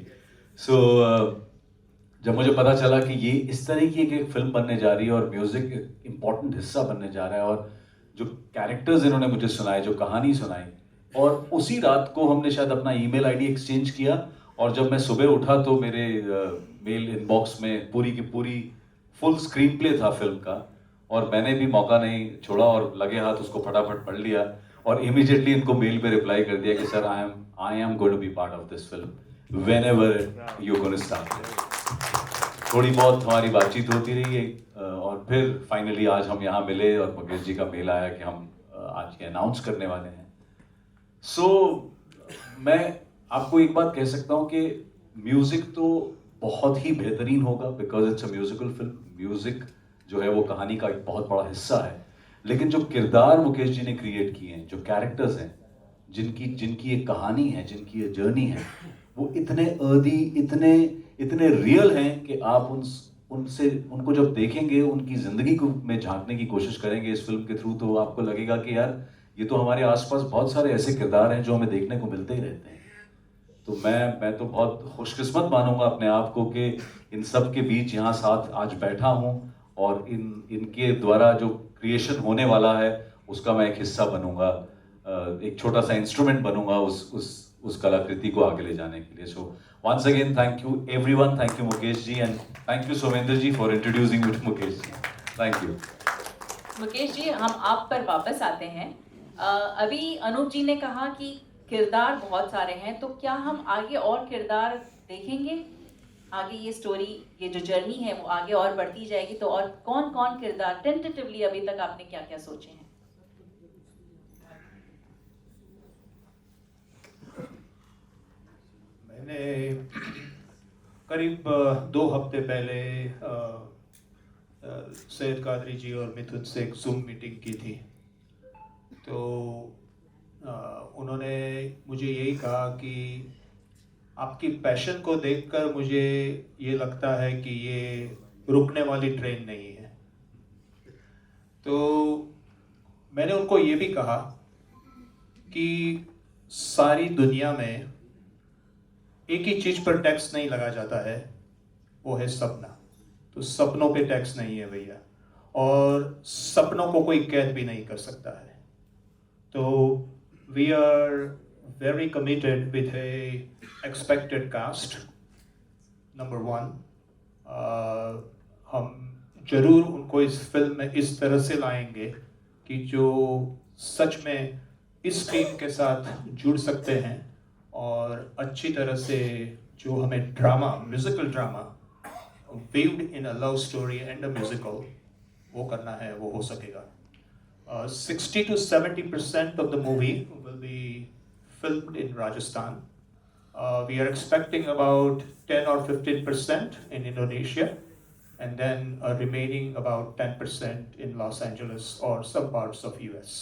जब मुझे पता चला कि ये इस तरह की एक फिल्म बनने जा रही है और म्यूज़िक एक इम्पॉर्टेंट हिस्सा बनने जा रहा है, और जो कैरेक्टर्स इन्होंने मुझे सुनाए, जो कहानी सुनाई, और उसी रात को हमने शायद अपना ईमेल आईडी एक्सचेंज किया। और जब मैं सुबह उठा तो मेरे मेल इनबॉक्स में पूरी की पूरी फुल स्क्रीन प्ले था फिल्म का, और मैंने भी मौका नहीं छोड़ा और लगे हाथ उसको फटाफट पढ़ लिया, और इमीडिएटली इनको मेल पे रिप्लाई कर दिया कि sir I am going to be part of this film whenever you gonna start. थोड़ी बहुत हमारी बातचीत होती रही है, और फिर फाइनली आज हम यहाँ मिले और मुकेश जी का मेल आया कि हम आज ये अनाउंस करने वाले हैं। मैं आपको एक बात कह सकता हूँ कि म्यूज़िक तो बहुत ही बेहतरीन होगा, because it's a musical film. Music जो है वो कहानी का एक बहुत बड़ा हिस्सा है, लेकिन जो किरदार मुकेश जी ने क्रिएट किए हैं, जो कैरेक्टर्स हैं, जिनकी एक कहानी है, जिनकी एक जर्नी है, वो इतने अर्दी, इतने रियल हैं कि आप उनको जब देखेंगे, उनकी ज़िंदगी को में झांकने की कोशिश करेंगे इस फिल्म के थ्रू, तो आपको लगेगा कि यार ये तो हमारे आसपास बहुत सारे ऐसे किरदार हैं जो हमें देखने को मिलते ही रहते हैं। तो मैं तो बहुत खुशकिस्मत मानूंगा अपने आप को कि इन सब के बीच यहाँ साथ आज बैठा हूँ, और इनके द्वारा जो क्रिएशन होने वाला है उसका मैं एक हिस्सा बनूंगा, एक छोटा सा इंस्ट्रूमेंट बनूंगा उस कलाकृति को आगे ले जाने के लिए। So once again thank you everyone, thank you Mukesh ji, and thank you Somendra ji for introducing me to Mukesh ji. Thank you.
Mukesh ji, हम आप पर वापस आते हैं। अभी अनूप जी ने कहा कि किरदार बहुत सारे हैं, तो क्या हम आगे और किरदार देखेंगे? आगे ये स्टोरी, ये जो जर्नी है वो आगे और बढ़ती जाएगी, तो और कौन कौन किरदार टेंटेटिवली अभी तक आपने क्या क्या सोचे हैं?
मैंने करीब 2 हफ्ते पहले सैयद कादरी जी और मिथुन से एक जूम मीटिंग की थी। तो उन्होंने मुझे यही कहा कि आपकी पैशन को देखकर मुझे ये लगता है कि ये रुकने वाली ट्रेन नहीं है। तो मैंने उनको ये भी कहा कि सारी दुनिया में एक ही चीज़ पर टैक्स नहीं लगा जाता है, वो है सपना। तो सपनों पे टैक्स नहीं है भैया, और सपनों को कोई कैद भी नहीं कर सकता है। तो we are very committed with a expected cast number 1। हम जरूर उनको इस फिल्म में इस तरह से लाएंगे कि जो सच में इस टीम के साथ जुड़ सकते हैं और अच्छी तरह से जो हमें drama, musical drama weaved in a love story and a musical, वो करना है, वो हो सकेगा। 60 to 70% of the movie will be filmed in Rajasthan. We are expecting about 10 or 15% in Indonesia, and then a remaining about 10% in Los Angeles or some parts of US.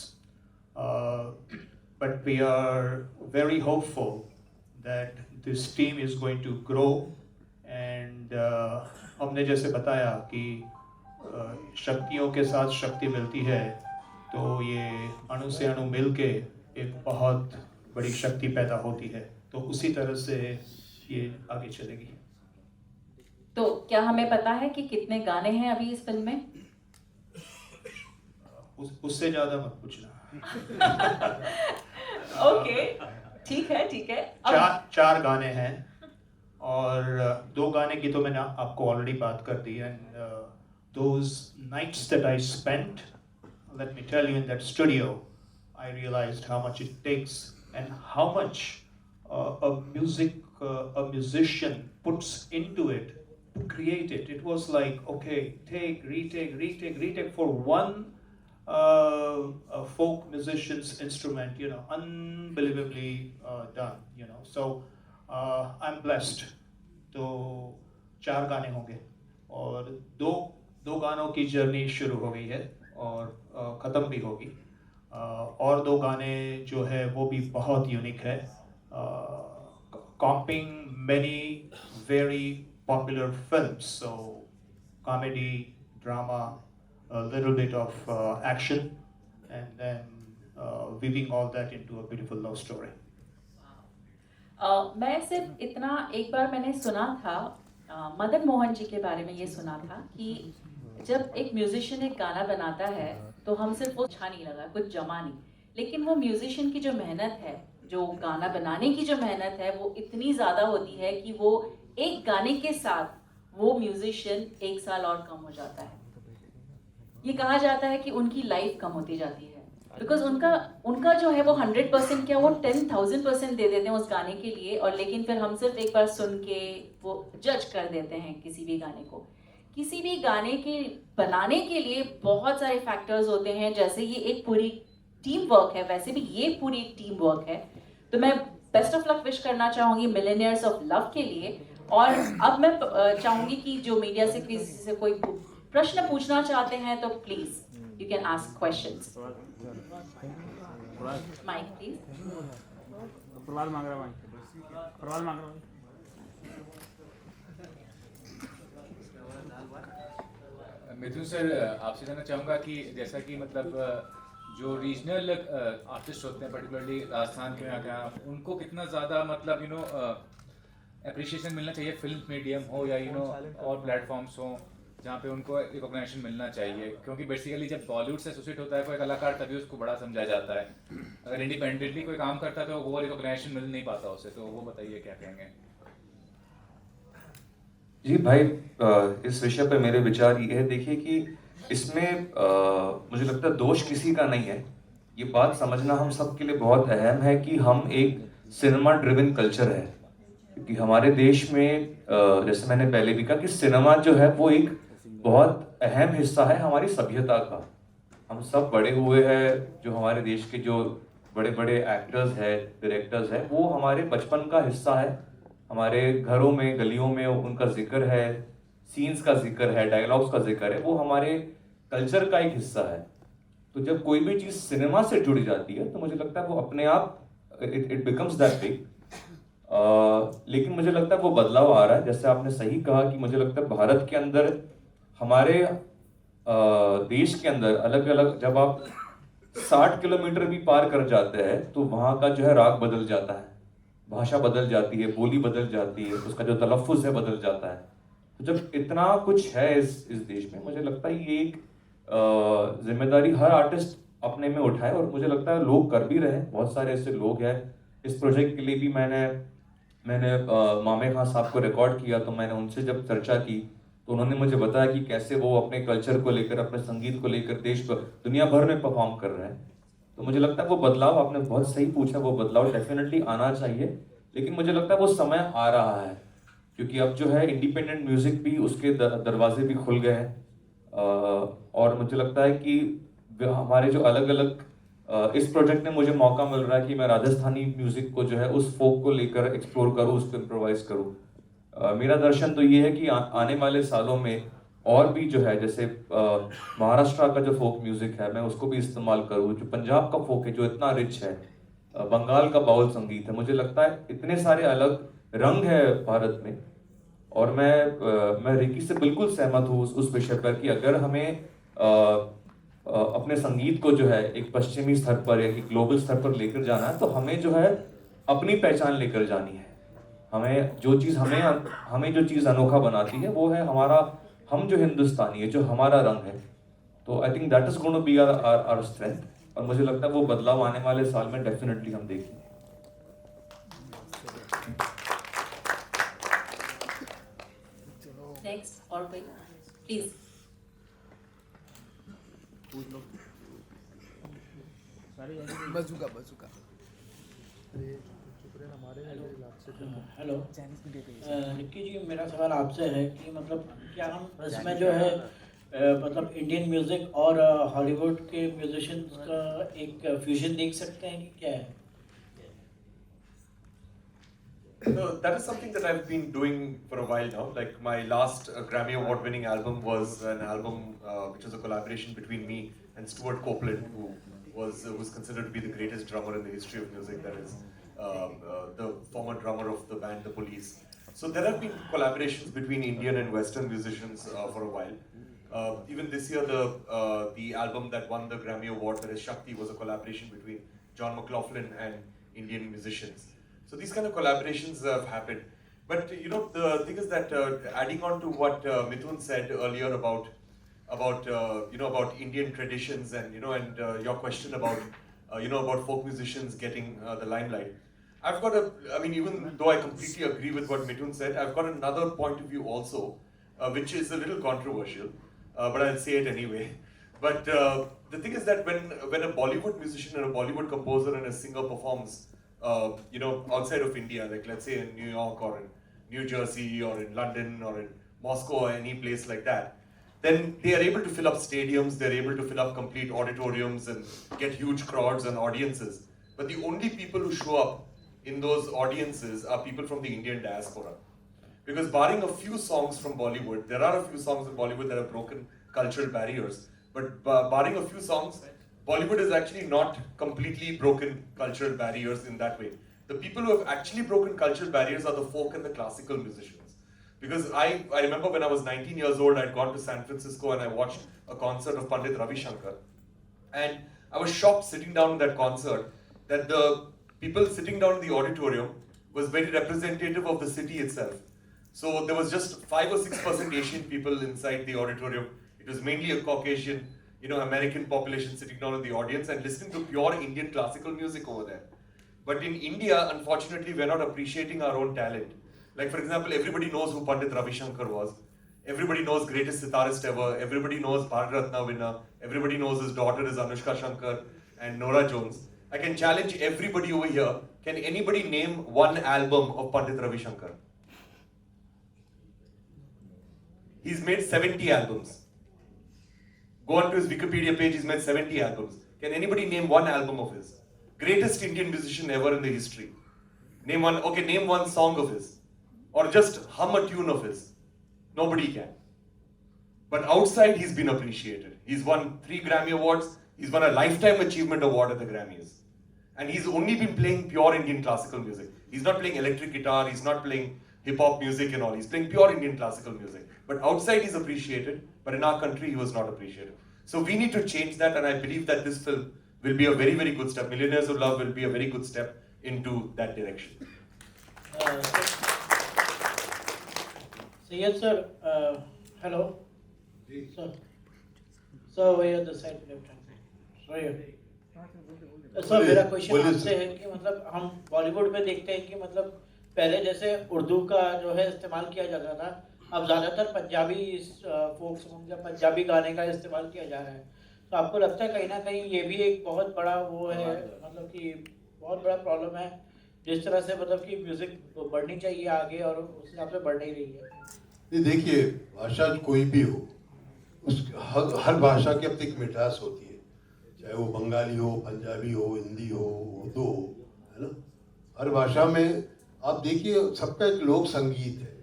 But we are very hopeful that this team is going to grow, and हमने जैसे बताया कि शक्तियों के साथ शक्ति मिलती है, तो ये अणु से अणु मिल के एक बहुत बड़ी शक्ति पैदा होती है। तो उसी तरह से ये आगे चलेगी।
तो क्या हमें पता है कि कितने गाने हैं अभी इस फिल्म में?
उससे ज़्यादा मत पूछना।
ओके, ठीक है, ठीक है।
4 गाने हैं, और 2 गाने की तो मैंने आपको ऑलरेडी बात कर दी। And those nights that I spent, let me tell you, in that studio, I realized how much it takes and how much a musician puts into it to create it. It was like, okay, retake for one a folk musician's instrument, you know, unbelievably done, you know. So I'm blessed. तो 4 गाने होंगे, और दो गानों की journey शुरू हो गई है और ख़त्म भी होगी। और 2 गाने जो है वो भी बहुत यूनिक है, comping many very popular films, so comedy, drama, a little bit of action, and then weaving all that into a beautiful love story.
मैं सिर्फ इतना, एक बार मैंने सुना था, मदन मोहन जी के बारे में ये सुना था कि जब एक म्यूजिशियन एक गाना बनाता है तो हम सिर्फ वो अच्छा नहीं लगा, कुछ जमा नहीं, लेकिन वो म्यूजिशियन की जो मेहनत है, जो गाना बनाने की जो मेहनत है, वो इतनी ज़्यादा होती है कि वो एक गाने के साथ वो म्यूजिशियन 1 साल और कम हो जाता है। ये कहा जाता है कि उनकी लाइफ कम होती जाती है, बिकॉज उनका जो है वो 100% क्या, वो 10,000% दे देते हैं उस गाने के लिए, और लेकिन फिर हम सिर्फ एक बार सुन के वो जज कर देते हैं किसी भी गाने को। किसी भी गाने के बनाने के लिए बहुत सारे फैक्टर्स होते हैं, जैसे ये एक पूरी टीम वर्क है, वैसे भी ये पूरी एक टीम वर्क है। तो मैं बेस्ट ऑफ लक विश करना चाहूँगी मिलेनियर्स ऑफ लव के लिए, और अब मैं चाहूँगी कि जो मीडिया से किसी से कोई प्रश्न पूछना चाहते हैं तो please you can ask questions. Mike please.
Praval मांग रहा भाई।
मिथुन सर, आपसे जानना चाहूँगा कि जैसा कि मतलब जो रीजनल आर्टिस्ट होते हैं, पर्टिकुलरली राजस्थान के यहाँ, उनको कितना ज़्यादा मतलब अप्रिशिएशन मिलना चाहिए, फिल्म मीडियम हो या और प्लेटफॉर्म्स हो जहाँ पे उनको रिकॉग्निशन मिलना चाहिए, क्योंकि बेसिकली जब बॉलीवुड से एसोसिएट होता है कोई कलाकार तभी उसको बड़ा समझा जाता है, अगर इंडिपेंडेंटली कोई काम करता है तो वो रिकॉग्निशन मिल नहीं पाता उसे। तो वो बताइए क्या कहेंगे?
जी भाई, इस विषय पर मेरे विचार ये है, देखिए कि इसमें मुझे लगता है दोष किसी का नहीं है। ये बात समझना हम सब के लिए बहुत अहम है कि हम एक सिनेमा ड्रिवन कल्चर है, क्योंकि हमारे देश में जैसे मैंने पहले भी कहा कि सिनेमा जो है वो एक बहुत अहम हिस्सा है हमारी सभ्यता का। हम सब बड़े हुए हैं, जो हमारे देश के जो बड़े बड़े एक्टर्स हैं, डायरेक्टर्स हैं, वो हमारे बचपन का हिस्सा है। हमारे घरों में, गलियों में उनका जिक्र है, सीन्स का जिक्र है, डायलॉग्स का जिक्र है, वो हमारे कल्चर का एक हिस्सा है। तो जब कोई भी चीज़ सिनेमा से जुड़ जाती है तो मुझे लगता है वो अपने आप इट बिकम्स दैट बिग। लेकिन मुझे लगता है वो बदलाव आ रहा है। जैसे आपने सही कहा कि मुझे लगता है भारत के अंदर, हमारे देश के अंदर अलग अलग, जब आप 60 किलोमीटर भी पार कर जाते हैं तो वहाँ का जो है राग बदल जाता है, भाषा बदल जाती है, बोली बदल जाती है, उसका जो तलफ़ुज़ है बदल जाता है। तो जब इतना कुछ है इस देश में, मुझे लगता है ये एक जिम्मेदारी हर आर्टिस्ट अपने में उठाए, और मुझे लगता है लोग कर भी रहे हैं। बहुत सारे ऐसे लोग हैं। इस प्रोजेक्ट के लिए भी मैंने मामे खान साहब को रिकॉर्ड किया, तो मैंने उनसे जब चर्चा की तो उन्होंने मुझे बताया कि कैसे वो अपने कल्चर को लेकर, अपने संगीत को लेकर दुनिया भर में परफॉर्म कर रहे हैं। तो मुझे लगता है वो बदलाव, आपने बहुत सही पूछा, वो बदलाव डेफिनेटली आना चाहिए। लेकिन मुझे लगता है वो समय आ रहा है, क्योंकि अब जो है इंडिपेंडेंट म्यूजिक भी, उसके दरवाजे भी खुल गए हैं। और मुझे लगता है कि हमारे जो अलग अलग इस प्रोजेक्ट में मुझे मौका मिल रहा है कि मैं राजस्थानी म्यूजिक को जो है उस फोक को लेकर एक्सप्लोर करूँ, उस पर इम्प्रोवाइज करूँ। मेरा दर्शन तो ये है कि आने वाले सालों में और भी जो है, जैसे महाराष्ट्र का जो फोक म्यूजिक है मैं उसको भी इस्तेमाल करूँ, जो पंजाब का फोक है जो इतना रिच है, बंगाल का बाउल संगीत है। मुझे लगता है इतने सारे अलग रंग है भारत में, और मैं रिकी से बिल्कुल सहमत हूँ उस विषय पर कि अगर हमें अपने संगीत को जो है एक पश्चिमी स्तर पर या एक ग्लोबल स्तर पर लेकर जाना है, तो हमें जो है अपनी पहचान लेकर जानी है। हमें जो चीज़ अनोखा बनाती है वो है हम जो हिंदुस्तानी है, जो हमारा रंग है। तो I think that is going to be our strength, और मुझे लगता है वो बदलाव आने वाले साल में डेफिनेटली हम देखेंगे।
नेक्स्ट और कोई प्लीज।
हेलो रिक्की जी, मेरा सवाल आपसे है कि मतलब क्या हम इसमें जो है मतलब इंडियन म्यूजिक और हॉलीवुड के म्यूजिशियंस का एक फ्यूजन देख सकते हैं कि क्या है?
So that is something that I've been doing for a while now. Like my last Grammy Award winning album was an album which was a collaboration between me and Stuart Copeland, who was considered to be the greatest drummer in the history of music. That is the former drummer of the band The Police. So there have been collaborations between Indian and Western musicians for a while. Even this year, the album that won the Grammy Award, that is Shakti, was a collaboration between John McLaughlin and Indian musicians. So these kind of collaborations have happened. But you know, the thing is that adding on to what Mithun said earlier about Indian traditions, and your question about about folk musicians getting the limelight. Even though I completely agree with what Mithun said, I've got another point of view also, which is a little controversial, but I'll say it anyway. But the thing is that when a Bollywood musician and a Bollywood composer and a singer performs outside of India, like let's say in New York or in New Jersey or in London or in Moscow or any place like that, then they are able to fill up stadiums, they're able to fill up complete auditoriums and get huge crowds and audiences. But the only people who show up in those audiences are people from the Indian diaspora. Because barring a few songs from Bollywood, there are a few songs in Bollywood that have broken cultural barriers, but barring a few songs, Bollywood has actually not completely broken cultural barriers in that way. The people who have actually broken cultural barriers are the folk and the classical musicians. Because I remember when I was 19 years old, I'd gone to San Francisco and I watched a concert of Pandit Ravi Shankar. And I was shocked sitting down in that concert that the people sitting down in the auditorium was very representative of the city itself. So there was just 5 or 6% Asian people inside the auditorium. It was mainly a Caucasian, American population sitting down in the audience and listening to pure Indian classical music over there. But in India, unfortunately, we're not appreciating our own talent. Like for example, everybody knows who Pandit Ravi Shankar was. Everybody knows greatest sitarist ever. Everybody knows Bharat Ratna winner. Everybody knows his daughter is Anushka Shankar and Nora Jones. I can challenge everybody over here. Can anybody name one album of Pandit Ravi Shankar? He's made 70 albums. Go on to his Wikipedia page, he's made 70 albums. Can anybody name one album of his? Greatest Indian musician ever in the history. Name one, okay, name one song of his. Or just hum a tune of his. Nobody can. But outside, he's been appreciated. He's won 3 Grammy Awards. He's won a Lifetime Achievement Award at the Grammys. And he's only been playing pure Indian classical music. He's not playing electric guitar, he's not playing hip-hop music and all. He's playing pure Indian classical music. But outside, he's appreciated. But in our country, he was not appreciated. So we need to change that, and I believe that this film will be a very, very good step. Millionaires of Love will be a very good step into that direction.
Syed sir, hello. Sir. So we are the side left hand. Sorry. Sir मेरा question आपसे है कि मतलब हम बॉलीवुड में देखते हैं कि मतलब पहले जैसे उर्दू का जो है इस्तेमाल किया जाता था, अब ज़्यादातर पंजाबी फोक सॉन्ग या पंजाबी गाने का इस्तेमाल किया जा रहा है। तो आपको लगता है कहीं ना कहीं ये भी एक बहुत बड़ा वो है, मतलब कि बहुत बड़ा प्रॉब्लम है, जिस तरह से मतलब कि म्यूज़िक बढ़नी चाहिए आगे और उस हिसाब से बढ़ नहीं रही है?
ये देखिए, भाषा कोई भी हो, उस हर भाषा की अपनी एक मिठास होती है, चाहे वो बंगाली हो, पंजाबी हो, हिंदी हो, उर्दू हो, है ना। हर भाषा में आप देखिए सबका एक लोक संगीत है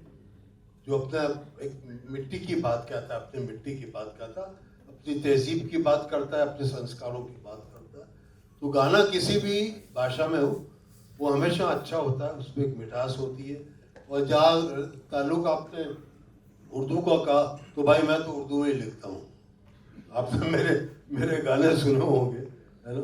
जो अपना एक मिट्टी की बात कहता है, अपनी मिट्टी की बात कहता है, अपनी तहजीब की बात करता है, अपने संस्कारों की बात करता है। तो गाना किसी भी भाषा में हो वो हमेशा अच्छा होता है, उसमें एक मिठास होती है। और जहाँ ताल्लुक आपने उर्दू का कहा, तो भाई मैं तो उर्दू में ही लिखता हूँ, आप तो मेरे गाने सुने होंगे, है ना।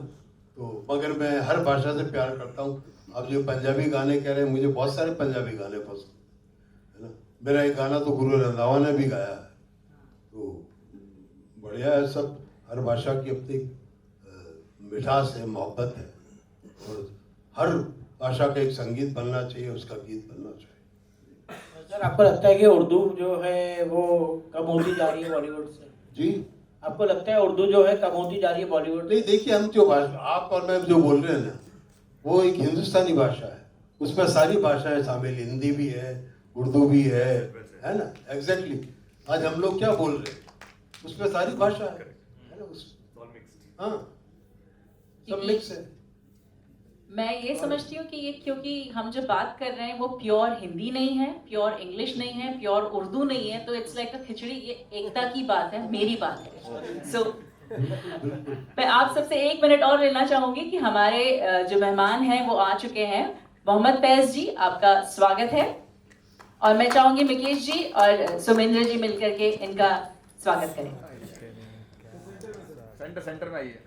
तो मगर मैं हर भाषा से प्यार करता हूँ। आप जो पंजाबी गाने कह रहे हैं, मुझे बहुत सारे पंजाबी गाने पसंद है ना। मेरा एक गाना तो गुरु रंधावा ने भी गाया है, तो बढ़िया है। सब हर भाषा की अपनी मिठास है, मोहब्बत है, और हर भाषा का एक संगीत बनना चाहिए, उसका गीत बनना चाहिए।
सर आपको लगता है कि उर्दू जो है वो कम होती जा रही है बॉलीवुड से?
जी,
आपको लगता है उर्दू जो है कम होती जा रही है बॉलीवुड?
नहीं, देखिए हम जो भाषा आप और मैं जो बोल रहे हैं ना, वो एक हिंदुस्तानी भाषा है, उसमें सारी भाषाएं शामिल, हिंदी भी है, उर्दू भी है ना। एग्जैक्टली आज हम लोग क्या बोल रहे हैं, उसमें सारी भाषा है ना, हाँ, सब मिक्स है।
मैं ये समझती हूँ कि ये क्योंकि हम जो बात कर रहे हैं वो प्योर हिंदी नहीं है, प्योर इंग्लिश नहीं है, प्योर उर्दू नहीं है, तो इट्स लाइक अ खिचड़ी। ये एकता की बात है, मेरी बात है। सो मैं आप सबसे 1 मिनट और लेना चाहूंगी कि हमारे जो मेहमान हैं वो आ चुके हैं। मोहम्मद फैज जी, आपका स्वागत है, और मैं चाहूंगी मुकेश जी और सुमेंद्र जी मिलकर के इनका स्वागत करें।
सेंटर में आइए।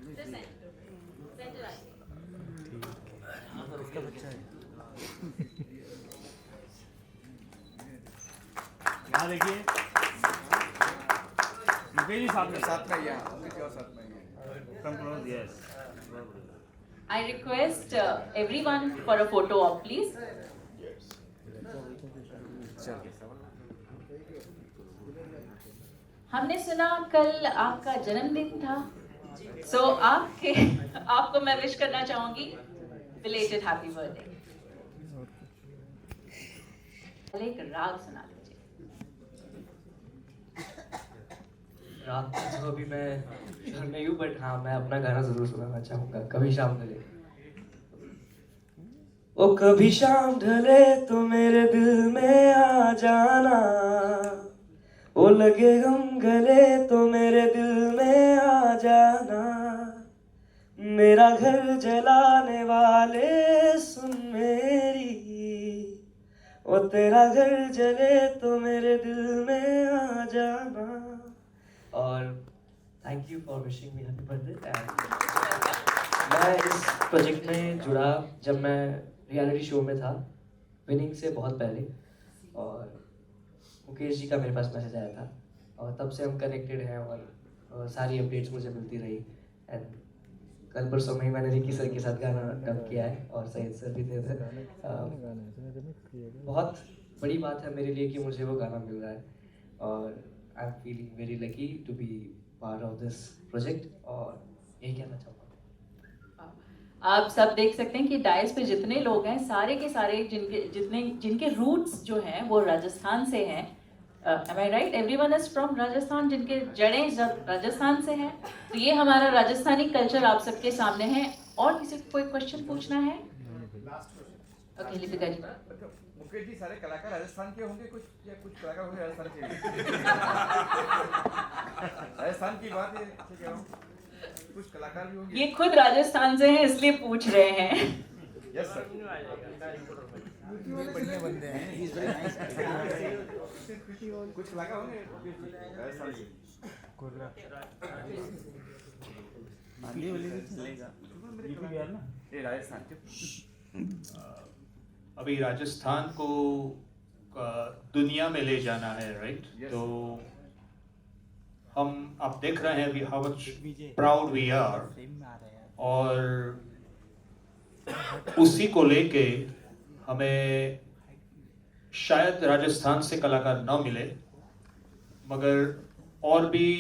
यहाँ देखिए मुकेश जी साथ में
आइए, साथ में आइए।
Come close, yes.
I request everyone for a photo op, please. हमने सुना कल आपका जन्मदिन था, सो आपको मैं विश करना चाहूंगी belated happy birthday। एक राग सुना दीजिए।
रात तो अभी मैं घर में हूँ, बट हाँ मैं अपना गाना जरूर सुनाना चाहूँगा, कभी शाम ढले। ओ कभी शाम ढले तो मेरे दिल में आ जाना, ओ लगे गम गले तो मेरे दिल में आ जाना, मेरा घर जलाने वाले सुन मेरी, ओ तेरा घर जले तो मेरे दिल में आ जाना। और thank you for wishing me happy birthday. मैं इस प्रोजेक्ट में जुड़ा जब मैं रियलिटी शो में था, विनिंग से बहुत पहले, और मुकेश जी का मेरे पास मैसेज आया था, और तब से हम कनेक्टेड हैं, और सारी अपडेट्स मुझे मिलती रही। एंड कल परसों में ही मैंने रिकी सर के साथ गाना डब किया है, और सईद सर भी थे। बहुत बड़ी बात है मेरे लिए कि मुझे वो गाना मिल रहा है, और I am feeling very lucky to be part of this project और यही कहना चाहूँगा।
आप सब देख सकते हैं कि डायस पे जितने लोग हैं सारे के सारे जिनके रूट्स जो हैं वो राजस्थान से हैं। Am I right? Everyone is from Rajasthan, जिनके जड़ें जब राजस्थान से हैं। तो ये हमारा राजस्थानी कल्चर आप सबके सामने है। और किसी को कोई क्वेश्चन पूछना है? ओके लिपिका जी।
मुकेश जी, सारे कलाकार राजस्थान के होंगे कुछ, या कुछ कलाकार होंगे राजस्थान के? राजस्थान की बात है, कह रहा हूँ कुछ कलाकार भी होंगे।
ये खुद राजस्थान से हैं इसलिए पूछ रहे हैं।
Yes sir. बढ़िया बंदे हैं। कुछ कलाकार होंगे राजस्थान के। ये राजस्थान के।
अभी राजस्थान को दुनिया में ले जाना है, राइट? तो आप देख रहे हैं how much proud we are, और उसी को लेके हमें शायद राजस्थान से कलाकार न मिले, मगर और भी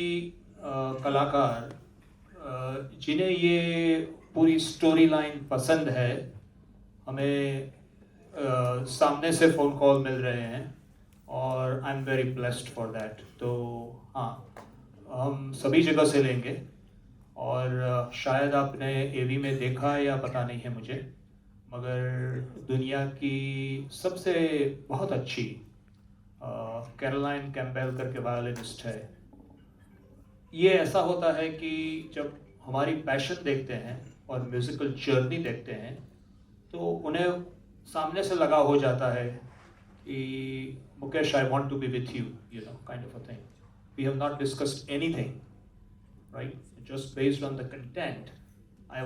कलाकार जिन्हें ये पूरी स्टोरी लाइन पसंद है, हमें सामने से फ़ोन कॉल मिल रहे हैं और I am very blessed for that. तो हाँ, हम सभी जगह से लेंगे, और शायद आपने एवी में देखा है या पता नहीं है मुझे, मगर दुनिया की सबसे बहुत अच्छी कैरोलाइन कैम्पबेल करके वायलिनिस्ट है। ये ऐसा होता है कि जब हमारी पैशन देखते हैं और म्यूज़िकल जर्नी देखते हैं, तो उन्हें सामने से लगा हो जाता है कि Mukesh, I want to be with you, you know, kind of a thing. We have not discussed anything, right? Just based on the content, I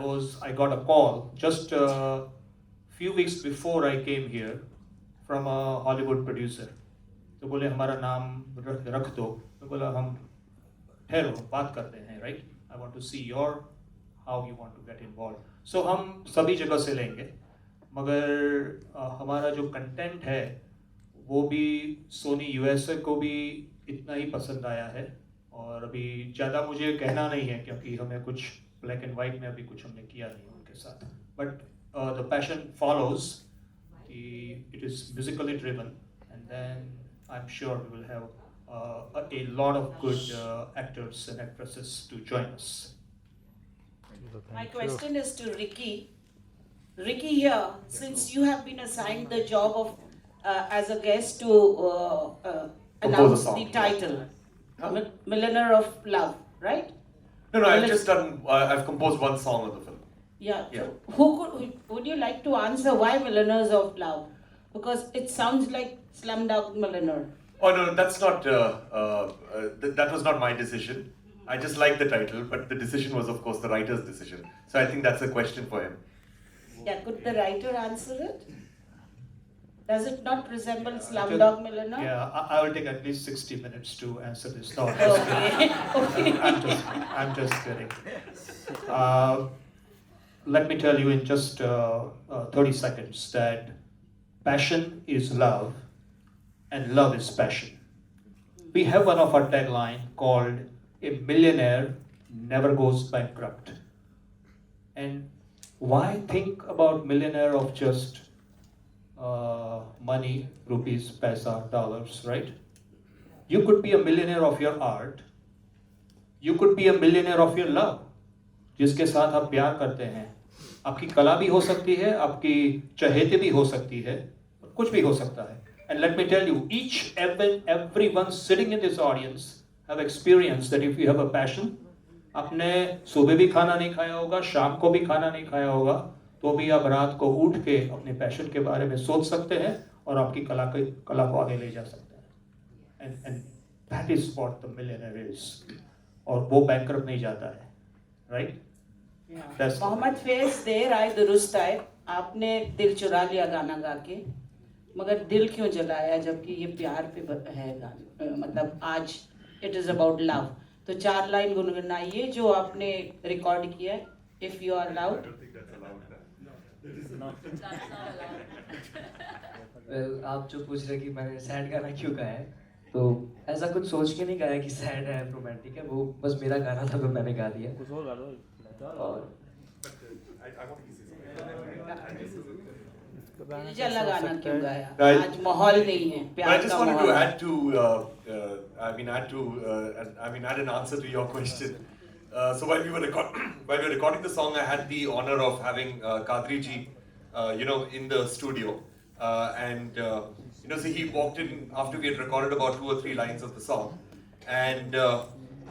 got a call just a few weeks before I came here from a Hollywood producer. तो बोले हमारा नाम रख दो। मैं बोला हम ठहरो, बात करते हैं, right? I want to see how you want to get involved. So हम सभी जगह से लेंगे, मगर हमारा जो कंटेंट है वो भी सोनी USA को भी इतना ही पसंद आया है। और अभी ज़्यादा मुझे कहना नहीं है, क्योंकि हमें कुछ ब्लैक एंड वाइट में अभी कुछ हमने किया नहीं उनके साथ। बट द पैशन फॉलोज कि it is musically driven, and then I am sure we will have a lot of good actors and actresses to join us.
My question is to Ricky. Ricky, here, since you have been assigned the job of as a guest to announce the title. Millionaire of Love, right?
No, I've just done. I've composed one song of the film.
Yeah. So would you like to answer why Millionaires of Love? Because it sounds like Slumdog Millionaire.
Oh no, that's not. That was not my decision. I just like the title, but the decision was, of course, the writer's decision. So I think that's a question for him.
Yeah, could the writer answer it? Does it not resemble Slumdog Millionaire?
Yeah, I will take at least 60 minutes to answer this. No,
Okay.
I'm just kidding. Let me tell you in just 30 seconds that passion is love and love is passion. We have one of our tagline called "A millionaire never goes bankrupt." And why think about millionaire of just money, rupees, paisa, dollars, right? You could be a millionaire of your art. You could be a millionaire of your love. जिसके साथ आप प्यार करते हैं। आपकी कला भी हो सकती है, आपकी चहेते भी हो सकती है, कुछ भी हो सकता है। And let me tell you, each everyone sitting in this audience have experienced that if you have a passion, आपने सुबह भी खाना नहीं खाया होगा, शाम को भी खाना नहीं खाया होगा, तो भी आप रात को उठ के अपने पैशन के बारे में सोच सकते हैं और आपकी कला को आगे ले जा सकते हैं। And that is what the millionaire is. और वो बैंकरप्ट नहीं जाता है, right?
मोहम्मद फैज देर आए दुरुस्त आए, आपने दिल चुरा लिया गाना गा के, मगर दिल क्यों जलाया जबकि ये प्यार पे है गाना, मतलब आज इट इज अबाउट लव। तो 4 लाइन गुनगुनाइए जो आपने रिकॉर्ड किया है, इफ यू आर अलाउड।
आप जो पूछ रहे कि मैंने सैड गाना क्यों गाया है, तो ऐसा कुछ सोच के नहीं गाया कि सैड है रोमांटिक है, वो बस मेरा गाना था तो मैंने गा दिया।
कुछ और गा दो।
और
दिल लगाना क्यों गाया?
Right.
आज माहौल नहीं है,
But I
प्यार
just
का
wanted to
माहौल है।
add to, add an answer to your question. So while we were recording the song, I had the honor of having Kadri ji, in the studio, so he walked in after we had recorded about 2 or 3 lines of the song, and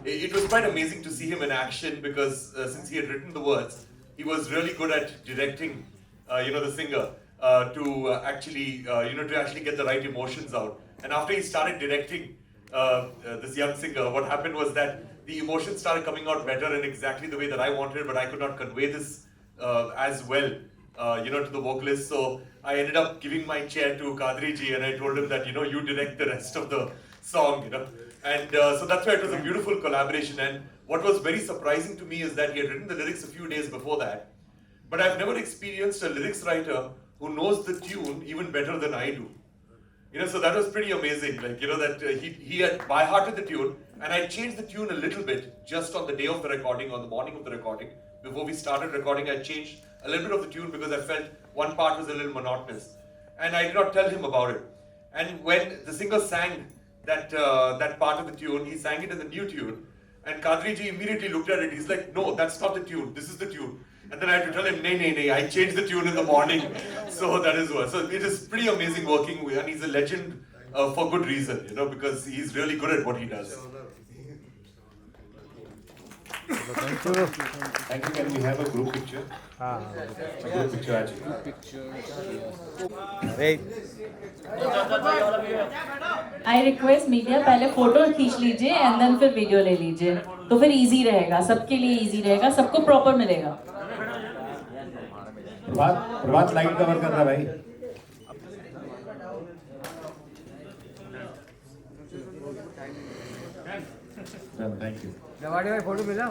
it was quite amazing to see him in action because since he had written the words, he was really good at directing, the singer. To actually get the right emotions out. And after he started directing this young singer, what happened was that the emotions started coming out better in exactly the way that I wanted, but I could not convey this as well, to the vocalist. So I ended up giving my chair to Kadri ji, and I told him that you direct the rest of the song, and so that's why it was a beautiful collaboration. And what was very surprising to me is that he had written the lyrics a few days before that, but I've never experienced a lyrics writer who knows the tune even better than I do. So that was pretty amazing. Like, that he had by-hearted the tune, and I changed the tune a little bit just on the day of the recording, on the morning of the recording. Before we started recording, I changed a little bit of the tune because I felt one part was a little monotonous. And I did not tell him about it. And when the singer sang that part of the tune, he sang it in the new tune, and Kadri ji immediately looked at it. He's like, no, that's not the tune, this is the tune. And then I had to tell him, nay, I changed the tune in the morning. So that is what. So it is pretty amazing working with, and he's a legend for good reason, because he's really good at what he does.
Thank you.
Thank you. Can we have a group picture?
हाँ
A group picture actually.
अरे
I request media पहले photo खींच लीजिए and then फिर video ले लीजिए, तो फिर इजी रहेगा, सबके लिए इजी रहेगा, सबको प्रॉपर मिलेगा।
प्रभात लाइट कवर कर रहा भाई। Thank you.
जवाड़ी भाई फोटो मिला।